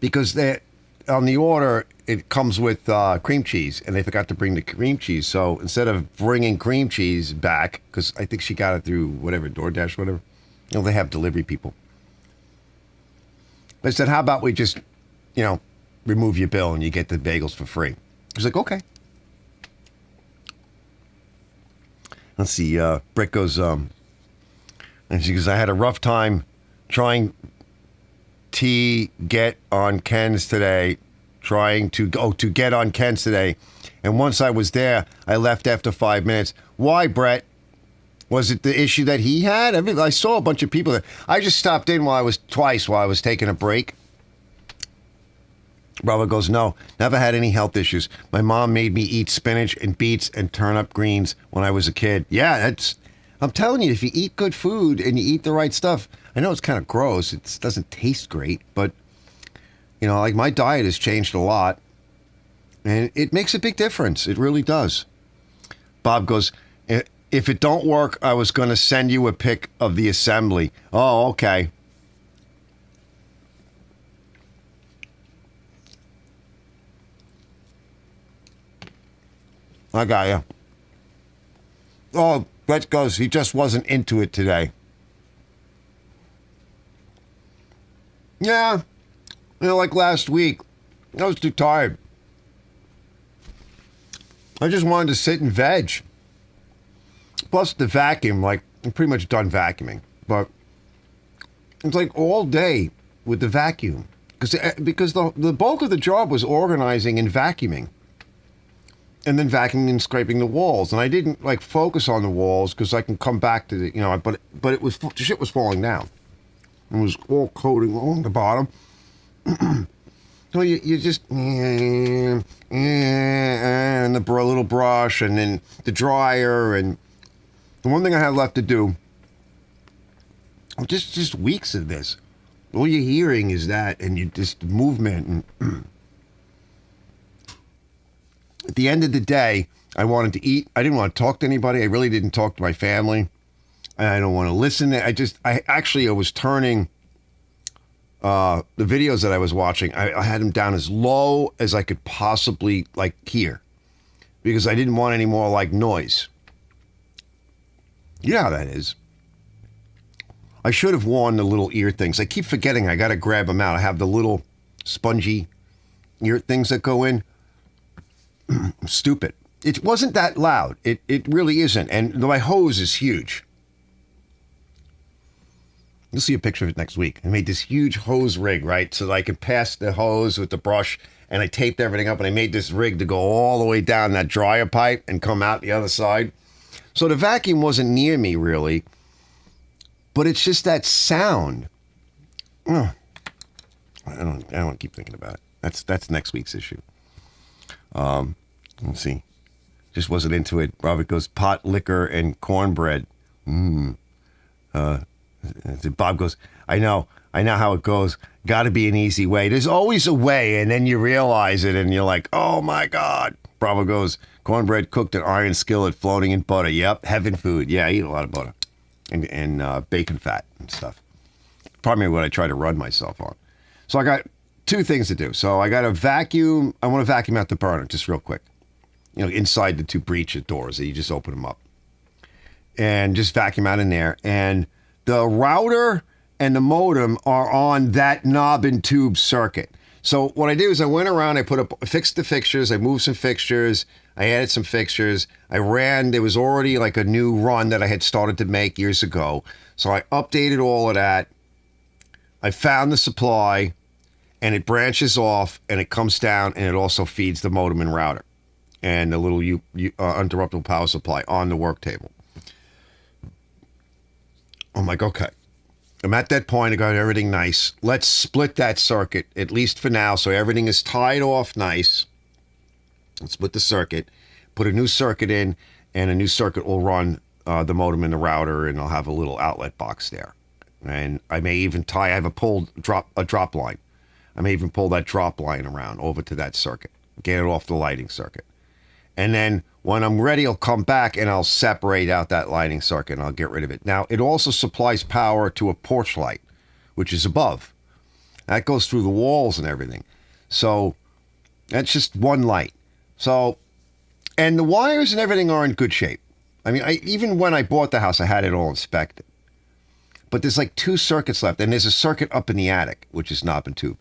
Because on the order, it comes with cream cheese. And they forgot to bring the cream cheese. So instead of bringing cream cheese back, because I think she got it through whatever, DoorDash, whatever. You know, they have delivery people. I said, how about we just, remove your bill and you get the bagels for free? He's like, okay. Let's see. Britt goes, and she goes, I had a rough time trying to get on Ken's today. And once I was there, I left after 5 minutes. Why, Brett? Was it the issue that he had? I saw a bunch of people. I just stopped in while I was taking a break. Robert goes, no, never had any health issues. My mom made me eat spinach and beets and turnip greens when I was a kid. Yeah, I'm telling you, if you eat good food and you eat the right stuff, I know it's kind of gross. It doesn't taste great, but, like my diet has changed a lot. And it makes a big difference. It really does. Bob goes, if it don't work, I was going to send you a pic of the assembly. Oh, okay. I got you. Oh, Brett goes, he just wasn't into it today. Yeah. Like last week, I was too tired. I just wanted to sit and veg. Plus the vacuum, I'm pretty much done vacuuming. But it's like all day with the vacuum. Because the bulk of the job was organizing and vacuuming. And then vacuuming and scraping the walls. And I didn't focus on the walls because I can come back to the, but it was, the shit was falling down. It was all coating along the bottom. So you just, and the little brush and then the dryer. And the one thing I have left to do, just weeks of this. All you're hearing is that, and you just movement. And at the end of the day, I wanted to eat. I didn't want to talk to anybody. I really didn't talk to my family. I don't want to listen. I was turning the videos that I was watching. I had them down as low as I could possibly hear, because I didn't want any more noise. You know how that is. I should have worn the little ear things. I keep forgetting I got to grab them out. I have the little spongy ear things that go in. I'm stupid. It wasn't that loud. It really isn't. And my hose is huge. You'll see a picture of it next week. I made this huge hose rig, right? So that I could pass the hose with the brush, and I taped everything up, and I made this rig to go all the way down that dryer pipe and come out the other side. So the vacuum wasn't near me, really. But it's just that sound. I don't want to keep thinking about it. That's next week's issue. Let's see. Just wasn't into it. Robert goes, pot, liquor, and cornbread. Bob goes, I know how it goes. Got to be an easy way. There's always a way, and then you realize it, and you're like, oh my God. Bravo goes, cornbread cooked in iron skillet, floating in butter. Yep, heaven food. Yeah, I eat a lot of butter and bacon fat and stuff. Probably what I try to run myself on. So I got two things to do. So I got to vacuum. I want to vacuum out the burner just real quick. Inside the two breech doors that you just open them up. And just vacuum out in there. And the router and the modem are on that knob and tube circuit. So what I did was I went around, fixed the fixtures, I moved some fixtures, I added some fixtures, there was already like a new run that I had started to make years ago. So I updated all of that. I found the supply, and it branches off, and it comes down, and it also feeds the modem and router and the little uninterruptible power supply on the work table. I'm like, okay. I'm at that point. I got everything nice. Let's split that circuit, at least for now, so everything is tied off nice. Let's split the circuit, put a new circuit in, and a new circuit will run the modem and the router, and I'll have a little outlet box there. And I may even I have a drop line. I may even pull that drop line around over to that circuit, get it off the lighting circuit. And then when I'm ready, I'll come back and I'll separate out that lighting circuit and I'll get rid of it. Now, it also supplies power to a porch light, which is above. That goes through the walls and everything. So that's just one light. So, and the wires and everything are in good shape. I mean, even when I bought the house, I had it all inspected. But there's like 2 circuits left, and there's a circuit up in the attic, which is knob and tube.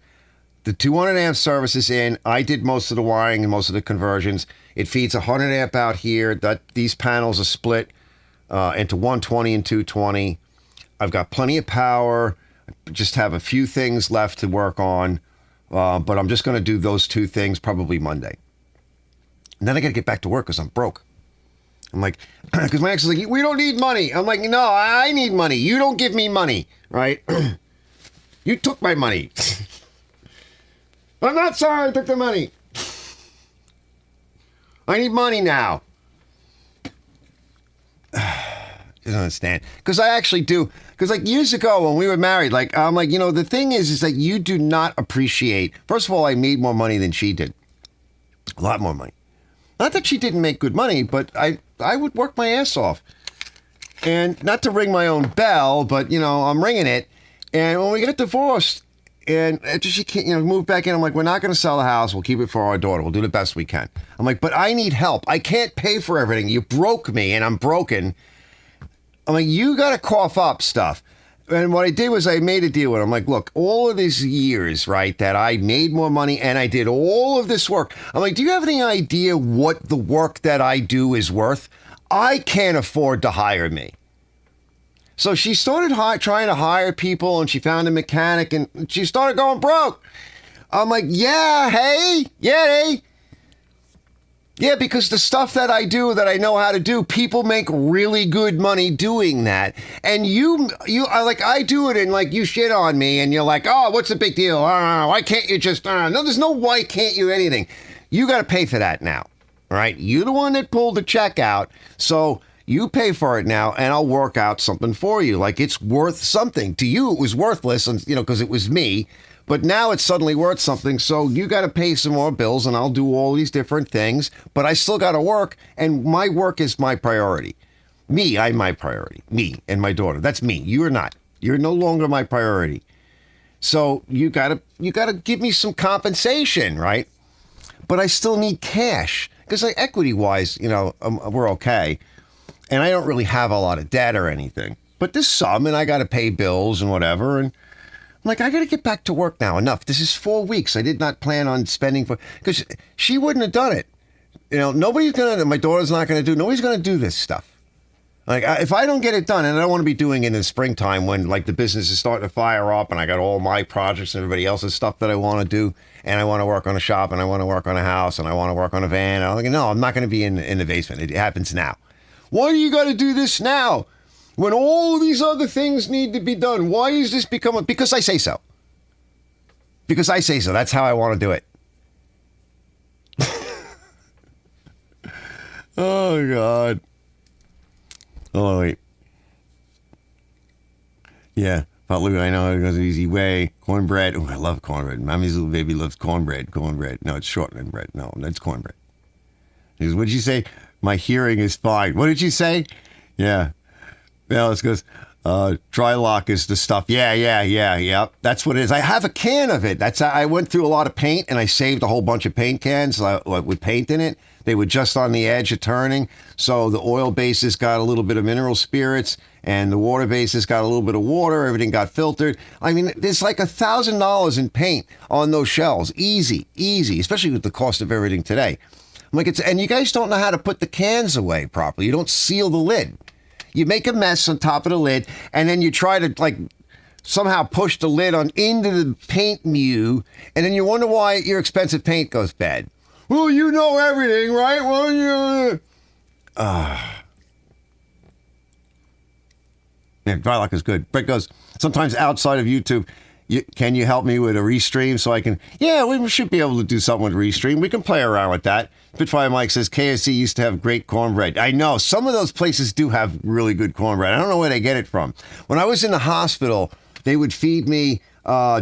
The 200 amp service is in. I did most of the wiring and most of the conversions. It feeds 100 amp out here. These panels are split into 120 and 220. I've got plenty of power. I just have a few things left to work on, but I'm just going to do those 2 things probably Monday. And then I got to get back to work because I'm broke. I'm like, because my ex is like, we don't need money. I'm like, no, I need money. You don't give me money, right? You took my money. I'm not sorry I took the money. I need money now. You don't understand. Because I actually do. Because like years ago when we were married, like I'm like, the thing is that you do not appreciate. First of all, I made more money than she did. A lot more money. Not that she didn't make good money, but I would work my ass off. And not to ring my own bell, but, I'm ringing it. And when we got divorced, and after she moved back in, I'm like, we're not going to sell the house. We'll keep it for our daughter. We'll do the best we can. I'm like, but I need help. I can't pay for everything. You broke me, and I'm broken. I'm like, you got to cough up stuff. And what I did was I made a deal with her. I'm like, look, all of these years, right, that I made more money and I did all of this work. I'm like, do you have any idea what the work that I do is worth? I can't afford to hire me. So she started trying to hire people, and she found a mechanic, and she started going broke. I'm like, hey. Yeah, because the stuff that I do, that I know how to do, people make really good money doing that. And you like, I do it, and like, you shit on me, and you're like, oh, what's the big deal? Why can't you just, no, there's no why can't you anything. You got to pay for that now, all right? You're the one that pulled the check out, so you pay for it now, and I'll work out something for you. Like, it's worth something. To you, it was worthless, and because it was me. But now it's suddenly worth something, so you got to pay some more bills, and I'll do all these different things. But I still got to work, and my work is my priority. I'm my priority. Me and my daughter. That's me. You're not. You're no longer my priority. So you gotta give me some compensation, right? But I still need cash because, like, equity-wise, we're okay. And I don't really have a lot of debt or anything. But there's some, and I got to pay bills and whatever. And I'm like, I got to get back to work now. Enough. This is 4 weeks. I did not plan on spending because she wouldn't have done it. Nobody's going to, my daughter's not going to do, nobody's going to do this stuff. Like, if I don't get it done, and I don't want to be doing it in the springtime when, like, the business is starting to fire up and I got all my projects and everybody else's stuff that I want to do, and I want to work on a shop, and I want to work on a house, and I want to work on a van. I'm like, no, I'm not going to be in the basement. It happens now. Why do you got to do this now? When all these other things need to be done, why is this because I say so? Because I say so. That's how I want to do it. Oh, God. Oh, wait. Yeah. But look, I know it goes an easy way. Cornbread. Oh, I love cornbread. Mommy's little baby loves cornbread. Cornbread. No, it's shortening bread. No, that's cornbread. He goes, what did you say? My hearing is fine. What did you say? Yeah. Alice goes, Drylock is the stuff. Yeah. That's what it is. I have a can of it. I went through a lot of paint and I saved a whole bunch of paint cans with paint in it. They were just on the edge of turning. So the oil bases got a little bit of mineral spirits and the water bases got a little bit of water. Everything got filtered. I mean, there's like $1,000 in paint on those shelves. Easy, especially with the cost of everything today. I'm like, and you guys don't know how to put the cans away properly. You don't seal the lid. You make a mess on top of the lid, and then you try to like somehow push the lid on into the paint mew, and then you wonder why your expensive paint goes bad. Well, you know everything, right? Well, you. Yeah, Drylock is good. Brett goes, sometimes outside of YouTube, can you help me with a restream so I can... Yeah, we should be able to do something with restream. We can play around with that. Spitfire Mike says, KSC used to have great cornbread. I know. Some of those places do have really good cornbread. I don't know where they get it from. When I was in the hospital, they would feed me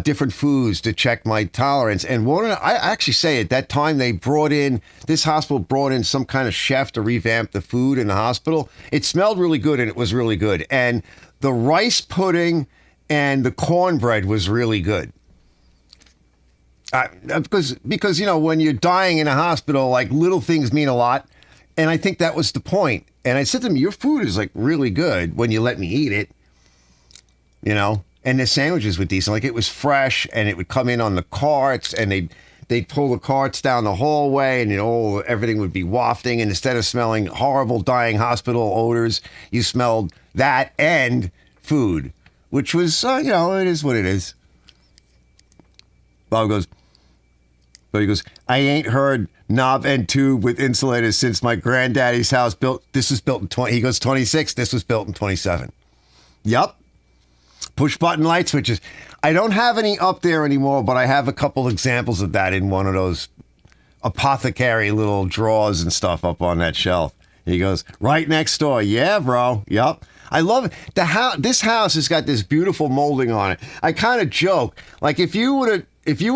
different foods to check my tolerance. And I actually say at that time, this hospital brought in some kind of chef to revamp the food in the hospital. It smelled really good, and it was really good. And the rice pudding and the cornbread was really good. Because, you know, when you're dying in a hospital, like little things mean a lot. And I think that was the point. And I said to them, your food is like really good when you let me eat it, you know, and the sandwiches were decent. Like it was fresh and it would come in on the carts and they'd pull the carts down the hallway and, you know, everything would be wafting. And instead of smelling horrible dying hospital odors, you smelled that and food, which was, you know, it is what it is. Bob goes, I ain't heard knob and tube with insulators since my granddaddy's house this was built in 26. This was built in 27. Yup. Push button light switches. I don't have any up there anymore, but I have a couple examples of that in one of those apothecary little drawers and stuff up on that shelf. He goes, right next door. Yeah, bro. Yup. I love it. This house has got this beautiful molding on it. I kind of joke, like if you would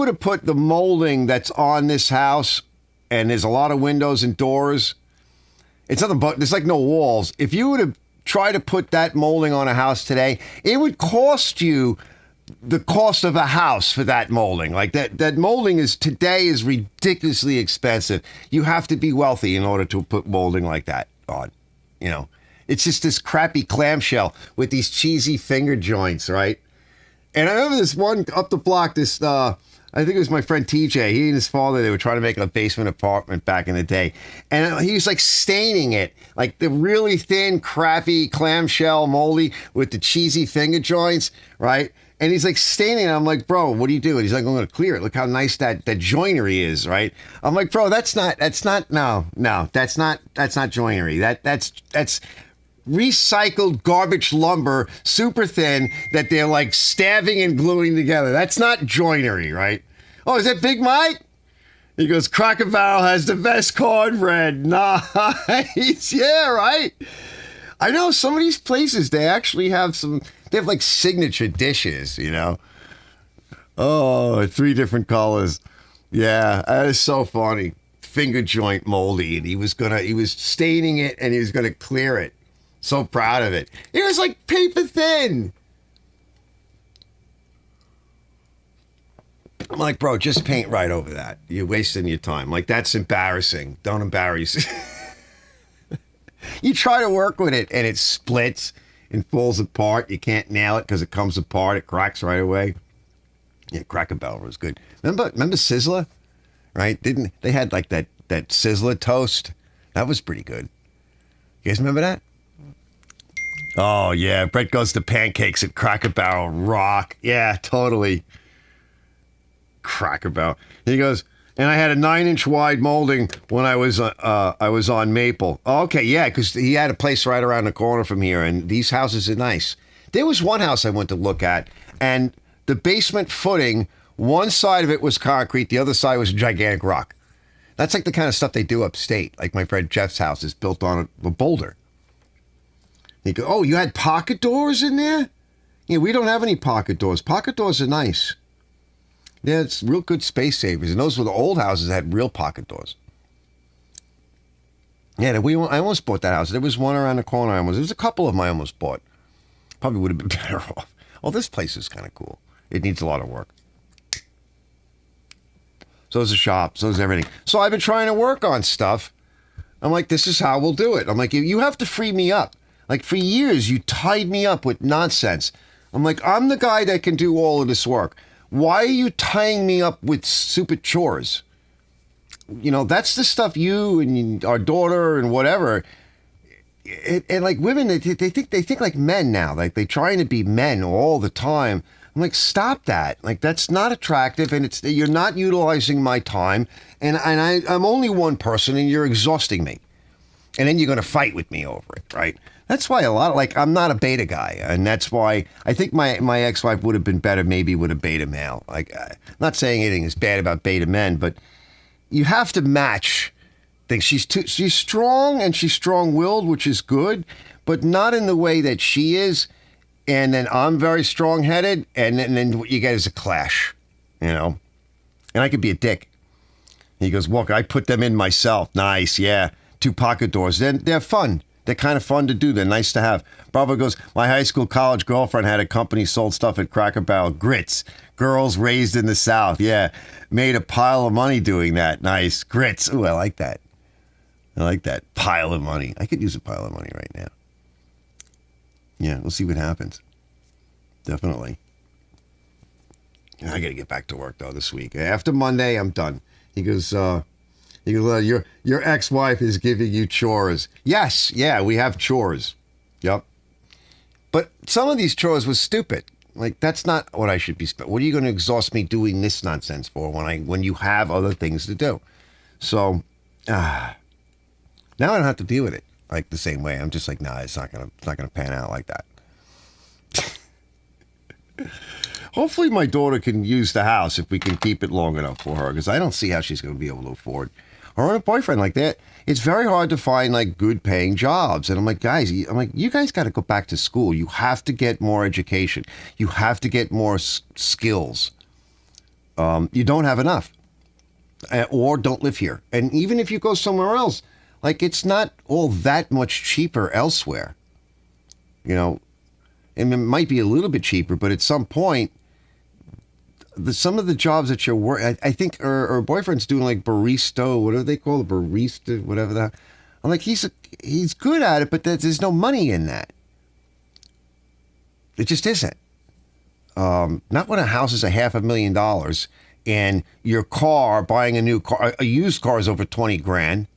have put the molding that's on this house, and there's a lot of windows and doors, it's nothing but there's like no walls. If you would have tried to put that molding on a house today, it would cost you the cost of a house for that molding. Like that molding is ridiculously expensive. You have to be wealthy in order to put molding like that on, you know. It's just this crappy clamshell with these cheesy finger joints, right? And I remember this one up the block, I think it was my friend TJ. He and his father, they were trying to make a basement apartment back in the day. And he was like staining it, like the really thin, crappy clamshell moldy with the cheesy finger joints, right? And he's like staining it. I'm like, bro, what are you doing? He's like, I'm going to clear it. Look how nice that joinery is, right? I'm like, bro, that's not joinery. That's recycled garbage lumber, super thin, that they're like stabbing and gluing together. That's not joinery, right? Oh, is that Big Mike? He goes, Cracker Barrel has the best cornbread. Nice. Yeah, right? I know some of these places, they actually have they have like signature dishes, you know? Oh, 3 different colors. Yeah, that is so funny. Finger joint moldy, and he was staining it and he was gonna clear it. So proud of it. It was like paper thin. I'm like, bro, just paint right over that. You're wasting your time. Like, that's embarrassing. Don't embarrass. You try to work with it and it splits and falls apart. You can't nail it because it comes apart. It cracks right away. Yeah, Cracker Barrel was good. Remember Sizzler? Right? They had like that Sizzler toast? That was pretty good. You guys remember that? Oh, yeah. Brett goes to pancakes at Cracker Barrel. Rock. Yeah, totally. Cracker Barrel. He goes, and I had a 9-inch wide molding when I was on Maple. Oh, okay, yeah, because he had a place right around the corner from here, and these houses are nice. There was one house I went to look at, and the basement footing One side of it was concrete. The other side was a gigantic rock. That's like the kind of stuff they do upstate. Like my friend Jeff's house is built on a boulder. You go, oh, you had pocket doors in there? Yeah, we don't have any pocket doors. Pocket doors are nice. Yeah, it's real good space savers. And those were the old houses that had real pocket doors. Yeah, I almost bought that house. There was one around the corner. There was a couple of them I almost bought. Probably would have been better off. Oh, this place is kind of cool. It needs a lot of work. So is the shop. So is everything. So I've been trying to work on stuff. I'm like, this is how we'll do it. I'm like, you have to free me up. Like, for years, you tied me up with nonsense. I'm like, I'm the guy that can do all of this work. Why are you tying me up with stupid chores? You know, that's the stuff you and our daughter and whatever. And like women, they think like men now. Like they're trying to be men all the time. I'm like, stop that. Like, that's not attractive, and you're not utilizing my time. And I'm only one person, and you're exhausting me. And then you're going to fight with me over it, right? That's why I'm not a beta guy. And that's why I think my ex-wife would have been better maybe with a beta male. Like, not saying anything is bad about beta men, but you have to match things. She's strong, and she's strong-willed, which is good, but not in the way that she is. And then I'm very strong-headed, and then what you get is a clash, you know? And I could be a dick. He goes, Walker, I put them in myself. Nice, yeah. 2 pocket doors. They're fun. They're kind of fun to do. They're nice to have. Bravo goes, my high school college girlfriend had a company, sold stuff at Cracker Barrel. Grits. Girls raised in the South. Yeah. Made a pile of money doing that. Nice. Grits. Ooh, I like that. I like that. Pile of money. I could use a pile of money right now. Yeah, we'll see what happens. Definitely. I got to get back to work, though, this week. After Monday, I'm done. He goes, your ex-wife is giving you chores. Yes, yeah, we have chores. Yep. But some of these chores was stupid. Like, that's not what I should be spending. What are you going to exhaust me doing this nonsense for when you have other things to do? So, now I don't have to deal with it like the same way. I'm just like, nah, it's not gonna pan out like that. Hopefully my daughter can use the house if we can keep it long enough for her, because I don't see how she's going to be able to afford her and a boyfriend like that. It's very hard to find like good paying jobs. And I'm like, you guys got to go back to school. You have to get more education. You have to get more skills. You don't have enough, or don't live here. And even if you go somewhere else, like, it's not all that much cheaper elsewhere. You know, and it might be a little bit cheaper, but at some point, some of the jobs that you're working, I think her boyfriend's doing like barista, whatever they call it, barista, whatever that. I'm like, he's good at it, but there's no money in that. It just isn't. Not when a house is $500,000 and your car, buying a new car, a used car is over 20 grand,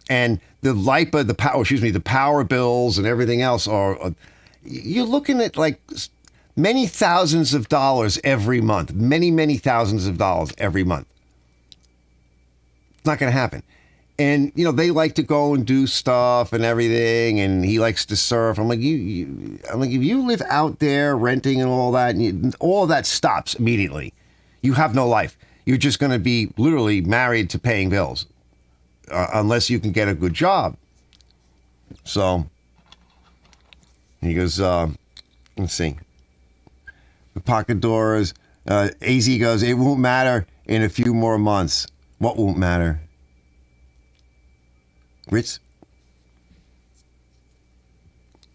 and the power bills and everything else are. You're looking at like many thousands of dollars every month. Many thousands of dollars every month. It's not going to happen. And, you know, they like to go and do stuff and everything, and he likes to surf. I'm like, if you live out there renting and all that, and all of that stops immediately. You have no life. You're just going to be literally married to paying bills, unless you can get a good job. So he goes, let's see. The pocket doors. AZ goes, it won't matter in a few more months. What won't matter? Grits.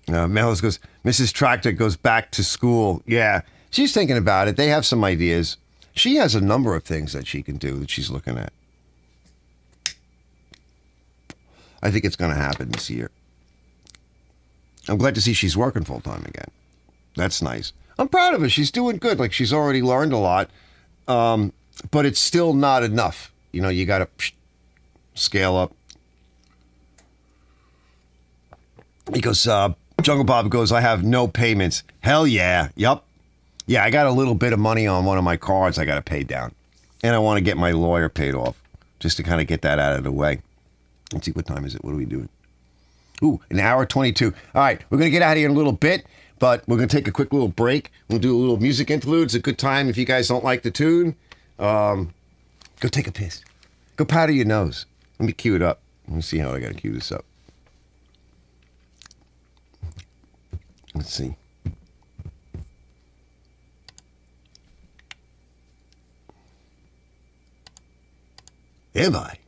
Melis goes, Mrs. Tractor goes back to school. Yeah, she's thinking about it. They have some ideas. She has a number of things that she can do that she's looking at. I think it's going to happen this year. I'm glad to see she's working full time again. That's nice. I'm proud of her. She's doing good. Like, she's already learned a lot, but it's still not enough. You know, you got to scale up. He goes, Jungle Bob goes, I have no payments. Hell yeah. Yup. Yeah, I got a little bit of money on one of my cards I got to pay down. And I want to get my lawyer paid off just to kind of get that out of the way. Let's see, what time is it? What are we doing? Ooh, an hour 22. All right, we're going to get out of here in a little bit. But we're going to take a quick little break. We'll do a little music interlude. It's a good time if you guys don't like the tune. Go take a piss. Go powder your nose. Let me cue it up. Let me see how I got to cue this up. Let's see. Am I?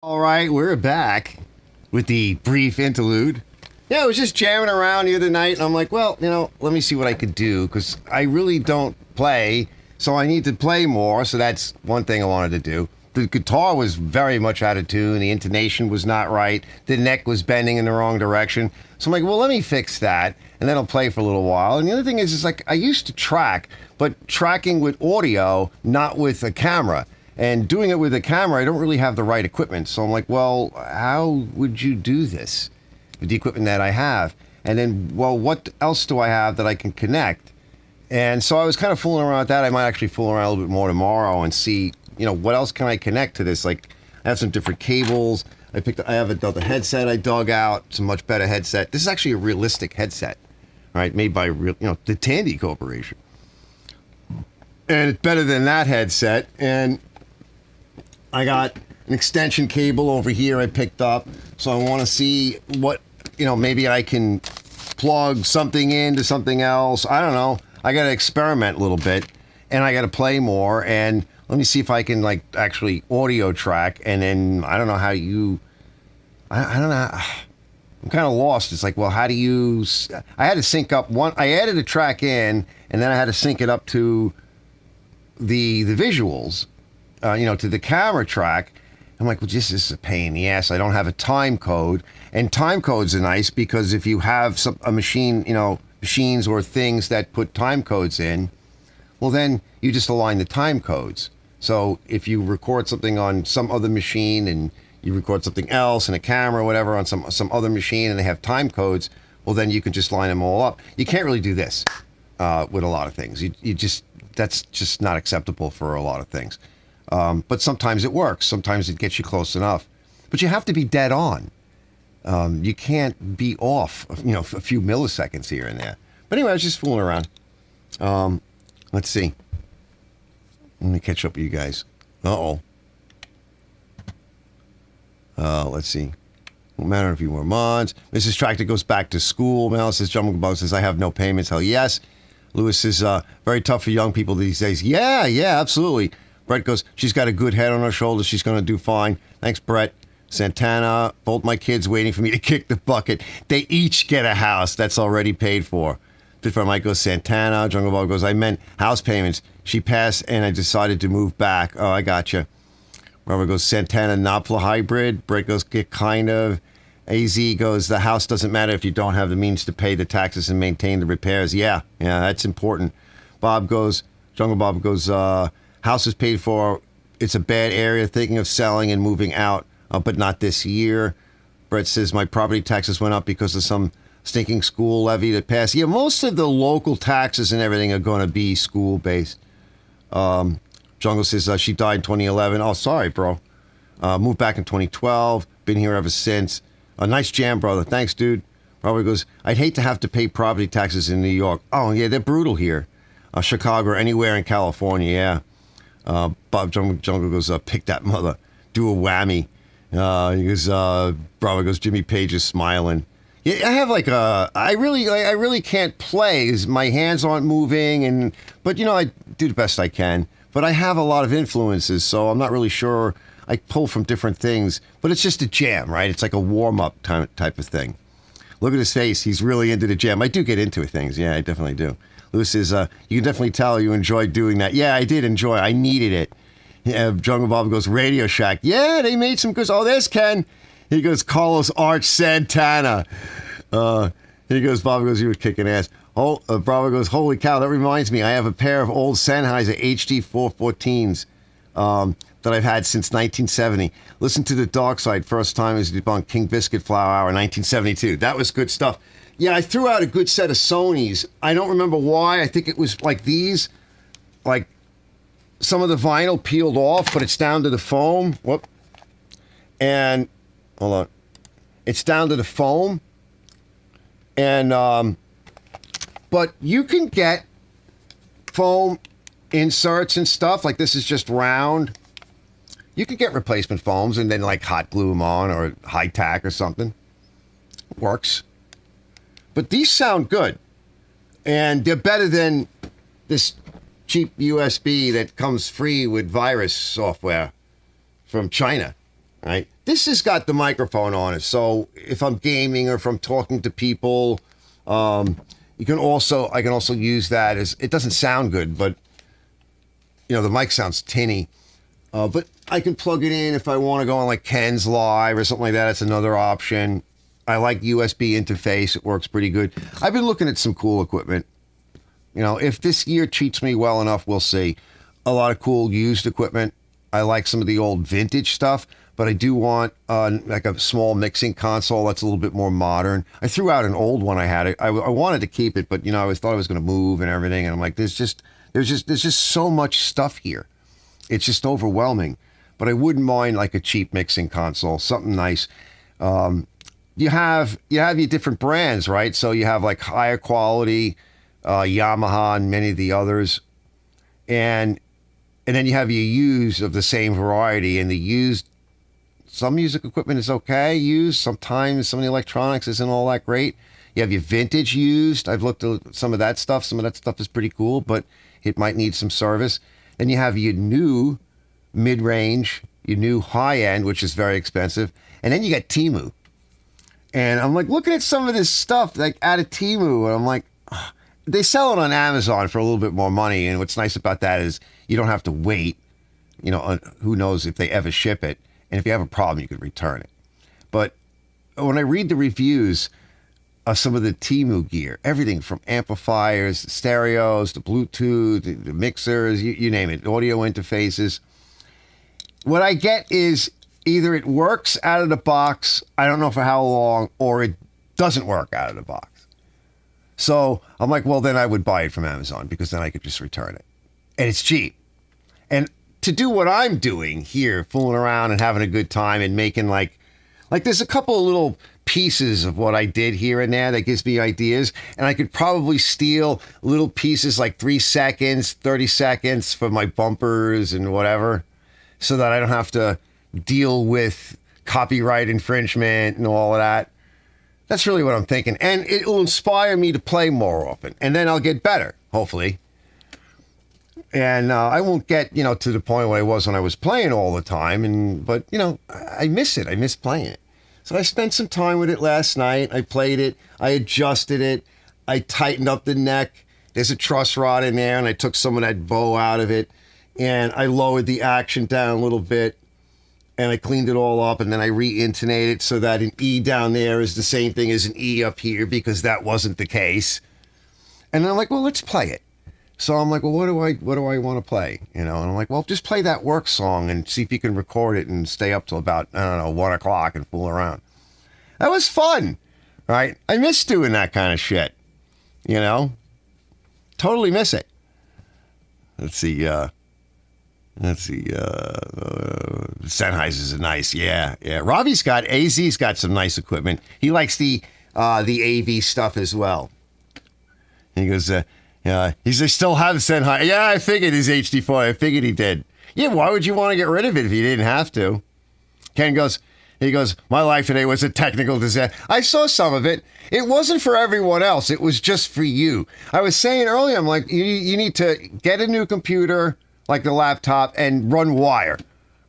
All right, we're back with the brief interlude. Yeah, I was just jamming around the other night, and I'm like, well, let me see what I could do, because I really don't play, so I need to play more, so that's one thing I wanted to do. The guitar was very much out of tune, the intonation was not right, the neck was bending in the wrong direction, so I'm like, well, let me fix that, and then I'll play for a little while. And the other thing is like, I used to track, but tracking with audio, not with a camera. And doing it with a camera, I don't really have the right equipment. So I'm like, well, how would you do this with the equipment that I have? And then, well, what else do I have that I can connect? And so I was kind of fooling around with that. I might actually fool around a little bit more tomorrow and see, what else can I connect to this? Like, I have some different cables. I have another headset I dug out. It's a much better headset. This is actually a realistic headset, right? Made by the Tandy Corporation. And it's better than that headset. And I got an extension cable over here I picked up, so I want to see what, maybe I can plug something into something else. I don't know. I got to experiment a little bit, and I got to play more, and let me see if I can, actually audio track, and then I don't know how you... I don't know. I'm kind of lost. It's like, well, how do you... I had to sync up one... I added a track in, and then I had to sync it up to the visuals. To the camera track. I'm like, well, this is a pain in the ass. I don't have a time code. And time codes are nice because if you have a machine, machines or things that put time codes in, well, then you just align the time codes. So if you record something on some other machine and you record something else in a camera or whatever on some other machine and they have time codes, well, then you can just line them all up. You can't really do this with a lot of things. That's just not acceptable for a lot of things. But sometimes it works. Sometimes it gets you close enough. But you have to be dead on. You can't be off, a few milliseconds here and there. But anyway, I was just fooling around. Let's see. Let me catch up with you guys. Let's see. No matter if you were mods. Mrs. Tractor goes back to school. Mel says, Jungle Bug says, I have no payments. Hell yes. Lewis is very tough for young people these days. Yeah, absolutely. Brett goes, she's got a good head on her shoulders. She's going to do fine. Thanks, Brett. Santana, both my kids waiting for me to kick the bucket. They each get a house that's already paid for. Pittsburgh Mike goes, Santana. Jungle Ball goes, I meant house payments. She passed and I decided to move back. Oh, I gotcha. Robert goes, Santana, Nopfla hybrid. Brett goes, get kind of. AZ goes, the house doesn't matter if you don't have the means to pay the taxes and maintain the repairs. Yeah, that's important. Bob goes, Jungle Bob goes, house is paid for. It's a bad area. Thinking of selling and moving out, but not this year. Brett says, my property taxes went up because of some stinking school levy that passed. Yeah, most of the local taxes and everything are going to be school-based. Jungle says, she died in 2011. Oh, sorry, bro. Moved back in 2012. Been here ever since. A nice jam, brother. Thanks, dude. Robert goes, I'd hate to have to pay property taxes in New York. Oh, yeah, they're brutal here. Chicago or anywhere in California, yeah. Bob Jungle goes, pick that mother. Do a whammy. He goes, Bravo goes, Jimmy Page is smiling. Yeah, I have I really can't play. My hands aren't moving, but I do the best I can. But I have a lot of influences, so I'm not really sure. I pull from different things, but it's just a jam, right? It's like a warm-up type of thing. Look at his face. He's really into the jam. I do get into things. Yeah, I definitely do. Lewis says, you can definitely tell you enjoyed doing that. Yeah, I did enjoy. I needed it. Yeah, Jungle Bob goes, Radio Shack. Yeah, they made some good. Oh, there's Ken. He goes, Carlos Arch Santana. He goes, Bob goes, you were kicking ass. Oh, Bravo goes, holy cow, that reminds me. I have a pair of old Sennheiser HD 414s that I've had since 1970. Listen to The Dark Side. First time is debunked King Biscuit Flower Hour 1972. That was good stuff. Yeah, I threw out a good set of Sonys. I don't remember why. I think it was like these. Like some of the vinyl peeled off, but it's down to the foam. Whoop. And, hold on. It's down to the foam. And, but you can get foam inserts and stuff. Like this is just round. You can get replacement foams and then like hot glue them on or high tack or something. Works. But these sound good. And they're better than this cheap USB that comes free with virus software from China. right? This has got the microphone on it, so if I'm gaming or if I'm talking to people, I can also use that as, it doesn't sound good, but you know, the mic sounds tinny. But I can plug it in if I want to go on like Ken's Live or something like that. It's another option. I like USB interface. It works pretty good. I've been looking at some cool equipment. You know, if this year treats me well enough, we'll see. A lot of cool used equipment. I like some of the old vintage stuff, but I do want like a small mixing console that's a little bit more modern. I threw out an old one I had. I wanted to keep it, but you know, I always thought I was going to move and everything. And I'm like, there's just so much stuff here. It's just overwhelming. But I wouldn't mind like a cheap mixing console, something nice. You have your different brands, right? So you have like higher quality, Yamaha and many of the others, and then you have your used of the same variety. And the used, some music equipment is okay used. Sometimes some of the electronics isn't all that great. You have your vintage used. I've looked at some of that stuff. Some of that stuff is pretty cool, but it might need some service. And you have your new mid-range, your new high-end, which is very expensive. And then you got Temu. And I'm like looking at some of this stuff like out of Temu, and I'm like, ugh. They sell it on Amazon for a little bit more money. And what's nice about that is you don't have to wait. You know, who knows if they ever ship it. And if you have a problem, you could return it. But when I read the reviews of some of the Temu gear, everything from amplifiers, stereos, to Bluetooth, the mixers, you name it, audio interfaces. What I get is either it works out of the box, I don't know for how long, or it doesn't work out of the box. So I'm like, well, then I would buy it from Amazon because then I could just return it. And it's cheap. And to do what I'm doing here, fooling around and having a good time and making like there's a couple of little pieces of what I did here and there that gives me ideas. And I could probably steal little pieces like 3 seconds, 30 seconds for my bumpers and whatever, so that I don't have to deal with copyright infringement and all of that. That's really what I'm thinking. And it will inspire me to play more often. And then I'll get better, hopefully. And I won't get, you know, to the point where I was when I was playing all the time. But, you know, I miss it. I miss playing it. So I spent some time with it last night. I played it. I adjusted it. I tightened up the neck. There's a truss rod in there, and I took some of that bow out of it. And I lowered the action down a little bit. And I cleaned it all up, and then I re-intonated so that an E down there is the same thing as an E up here, because that wasn't the case. And I'm like, well, let's play it. So I'm like, well, what do I want to play? You know, and I'm like, well, just play that work song and see if you can record it and stay up till about, I don't know, 1 o'clock and fool around. That was fun, right? I miss doing that kind of shit, you know? Totally miss it. Let's see, Sennheisers are nice. Yeah. AZ's got some nice equipment. He likes the AV stuff as well. He goes, he says, still have Sennheiser. Yeah, I figured his HD4. I figured he did. Yeah, why would you want to get rid of it if you didn't have to? Ken goes, my life today was a technical disaster. I saw some of it. It wasn't for everyone else. It was just for you. I was saying earlier, I'm like, you need to get a new computer, like the laptop, and run wire,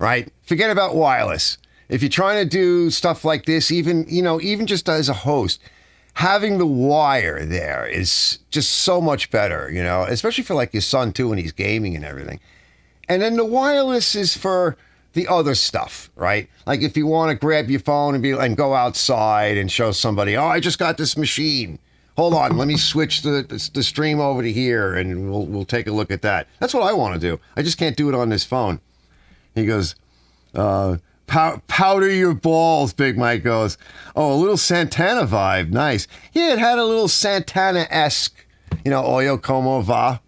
right? Forget about wireless. If you're trying to do stuff like this, even just as a host, having the wire there is just so much better, you know, especially for like your son too, when he's gaming and everything. And then the wireless is for the other stuff, right? Like if you want to grab your phone and go outside and show somebody, oh, I just got this machine. Hold on, let me switch the stream over to here, and we'll take a look at that. That's what I want to do. I just can't do it on this phone. He goes, powder your balls, Big Mike goes. Oh, a little Santana vibe, nice. Yeah, it had a little Santana-esque, you know, Oyo Como Va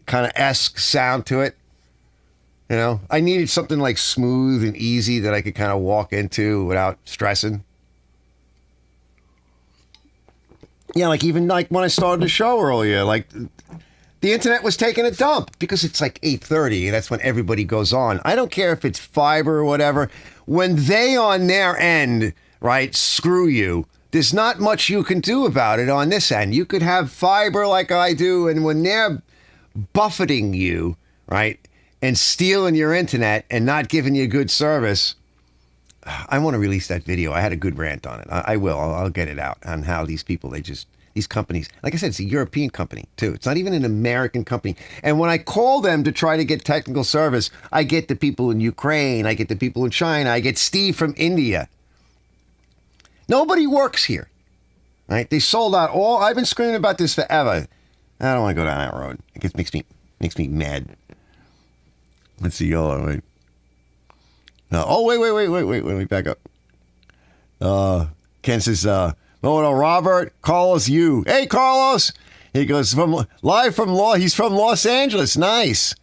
kind of esque sound to it. You know, I needed something like smooth and easy that I could kind of walk into without stressing. Yeah, like even like when I started the show earlier, like the internet was taking a dump because it's like 8:30 and that's when everybody goes on. I don't care if it's fiber or whatever. When they on their end, right, screw you, there's not much you can do about it on this end. You could have fiber like I do, and when they're buffeting you, right, and stealing your internet and not giving you good service, I want to release that video. I had a good rant on it. I will. I'll get it out on how these people, these companies, like I said, it's a European company too. It's not even an American company. And when I call them to try to get technical service, I get the people in Ukraine. I get the people in China. I get Steve from India. Nobody works here, right? They sold out all. I've been screaming about this forever. I don't want to go down that road. It just makes me mad. Let's see. Hold on, wait. No. Oh, wait. Let me back up. Ken says, no, Robert, Carlos, you. Hey, Carlos. He goes, he's from Los Angeles. Nice.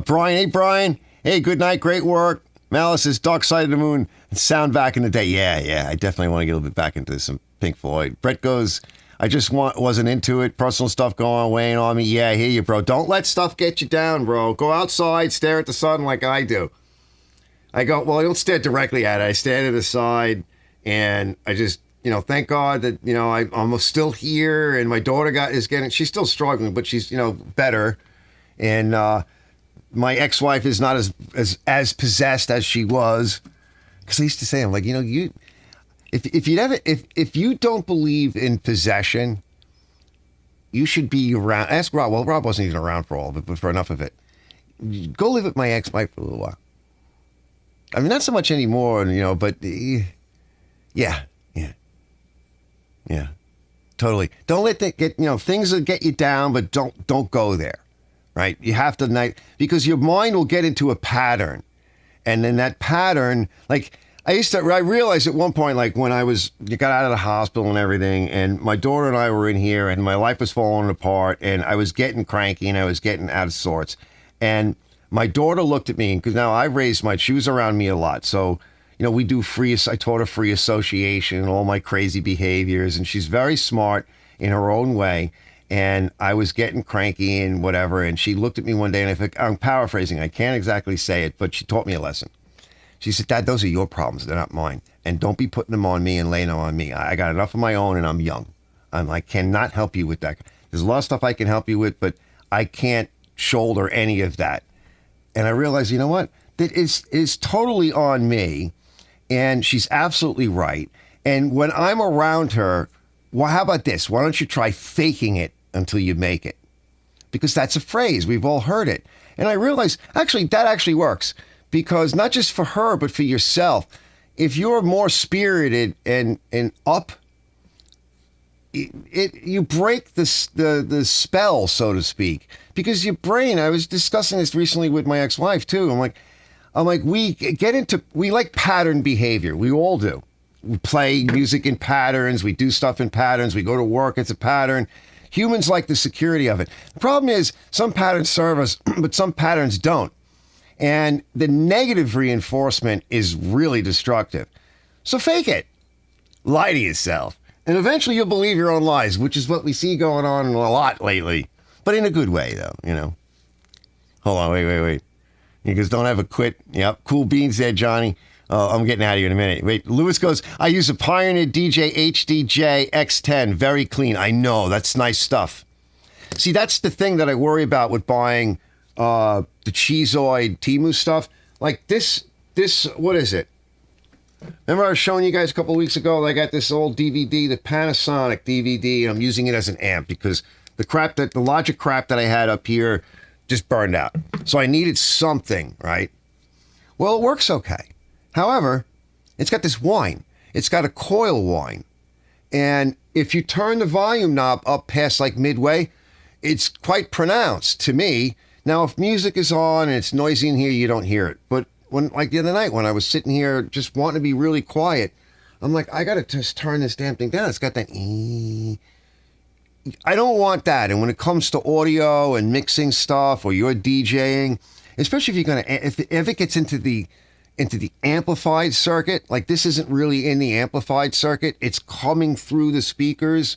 Brian, hey, Brian. Hey, good night, great work. Malice says, Dark Side of the Moon, sound back in the day. Yeah, I definitely want to get a little bit back into some Pink Floyd. Brett goes, I just wasn't into it. Personal stuff going on, weighing on me. Yeah, I hear you, bro. Don't let stuff get you down, bro. Go outside, stare at the sun like I do. I don't stare directly at it. I stare to the side, and I just, thank God that, I'm still here, and my daughter she's still struggling, but she's, better. And my ex-wife is not as possessed as she was. Because I used to say, I'm like, if you don't believe in possession, you should be around. Ask Rob. Well, Rob wasn't even around for all of it, but for enough of it. Go live with my ex-wife for a little while. I mean, not so much anymore, but yeah, totally. Don't let that get, things will get you down, but don't go there, right? You have to, because your mind will get into a pattern, and then that pattern, like I realized at one point, like when you got out of the hospital and everything, and my daughter and I were in here, and my life was falling apart, and I was getting cranky, and I was getting out of sorts, and my daughter looked at me, because now she was around me a lot. So, we do I taught her free association and all my crazy behaviors. And she's very smart in her own way. And I was getting cranky and whatever. And she looked at me one day, and I'm paraphrasing. I can't exactly say it, but she taught me a lesson. She said, Dad, those are your problems. They're not mine. And don't be putting them on me and laying them on me. I got enough of my own, and I'm young. I cannot help you with that. There's a lot of stuff I can help you with, but I can't shoulder any of that. And I realized, you know what? That is totally on me, and she's absolutely right. And when I'm around her, well, how about this? Why don't you try faking it until you make it? Because that's a phrase. We've all heard it. And I realized, that actually works. Because not just for her, but for yourself. If you're more spirited and up, you break the spell, so to speak, because your brain. I was discussing this recently with my ex-wife too. I'm like, we like pattern behavior. We all do. We play music in patterns. We do stuff in patterns. We go to work. It's a pattern. Humans like the security of it. The problem is some patterns serve us, but some patterns don't. And the negative reinforcement is really destructive. So fake it. Lie to yourself. And eventually you'll believe your own lies, which is what we see going on a lot lately. But in a good way, though, Hold on, wait. He goes, don't ever quit. Yep, cool beans there, Johnny. I'm getting out of here in a minute. Wait, Lewis goes, I use a Pioneer DJ HDJ X10. Very clean. I know, that's nice stuff. See, that's the thing that I worry about with buying the Cheezoid Temu stuff. Like this, what is it? Remember I was showing you guys a couple of weeks ago, I got this old DVD, the Panasonic DVD, and I'm using it as an amp because the Logic crap that I had up here just burned out. So I needed something, right? Well, it works okay. However, it's got this whine. It's got a coil whine. And if you turn the volume knob up past like midway, it's quite pronounced to me. Now, if music is on and it's noisy in here, you don't hear it. But like the other night when I was sitting here just wanting to be really quiet, I'm like, I got to just turn this damn thing down. It's got that I don't want that. And when it comes to audio and mixing stuff or you're DJing, especially if it gets into the amplified circuit, like this isn't really in the amplified circuit. It's coming through the speakers,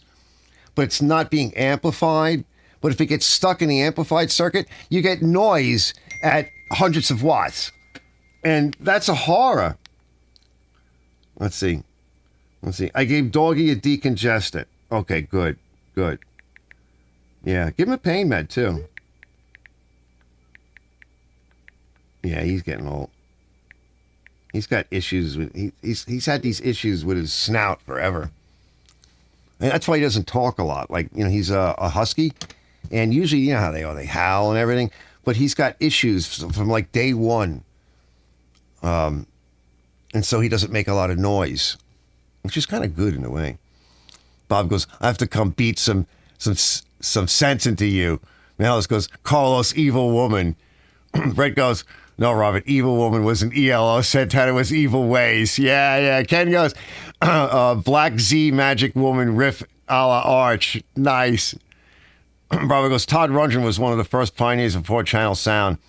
but it's not being amplified. But if it gets stuck in the amplified circuit, you get noise at hundreds of watts. And that's a horror. Let's see. I gave Doggy a decongestant. Okay, good. Yeah, give him a pain med, too. Yeah, he's getting old. He's got issues with he's had these issues with his snout forever. And that's why he doesn't talk a lot. Like, you know, he's a husky, and usually, you know how they are, they howl and everything. But he's got issues from like day one. And so he doesn't make a lot of noise, which is kind of good in a way. Bob goes, I have to come beat some sense into you. And Alice goes, Carlos, evil woman. Brett goes, no, Robert, evil woman wasn't ELO. Santana was evil ways. Yeah. Ken goes, Black Z magic woman riff a la Arch. Nice. Robert goes, Todd Rundgren was one of the first pioneers of 4-channel sound.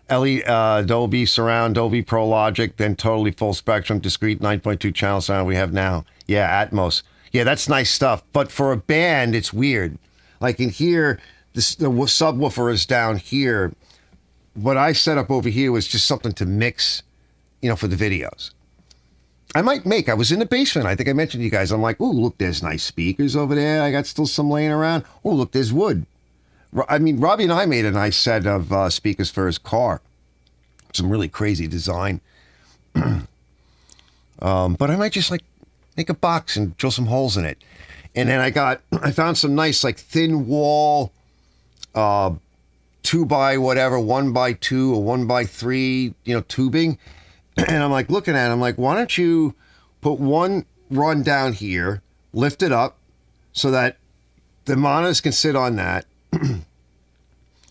Dolby Surround, Dolby Pro Logic, then totally full spectrum, discrete 9.2 channel sound we have now. Yeah, Atmos. Yeah, that's nice stuff. But for a band, it's weird. Like in here, the subwoofer is down here. What I set up over here was just something to mix, you know, for the videos. I was in the basement. I think I mentioned to you guys. I'm like, oh, look, there's nice speakers over there. I got still some laying around. Oh, look, there's wood. I mean, Robbie and I made a nice set of speakers for his car. Some really crazy design. But I might just like make a box and drill some holes in it. And then I found some nice like thin wall, 2x whatever, 1x2 or 1x3, you know, tubing. And I'm like looking at it, I'm like, why don't you put one run down here, lift it up so that the monitors can sit on that. And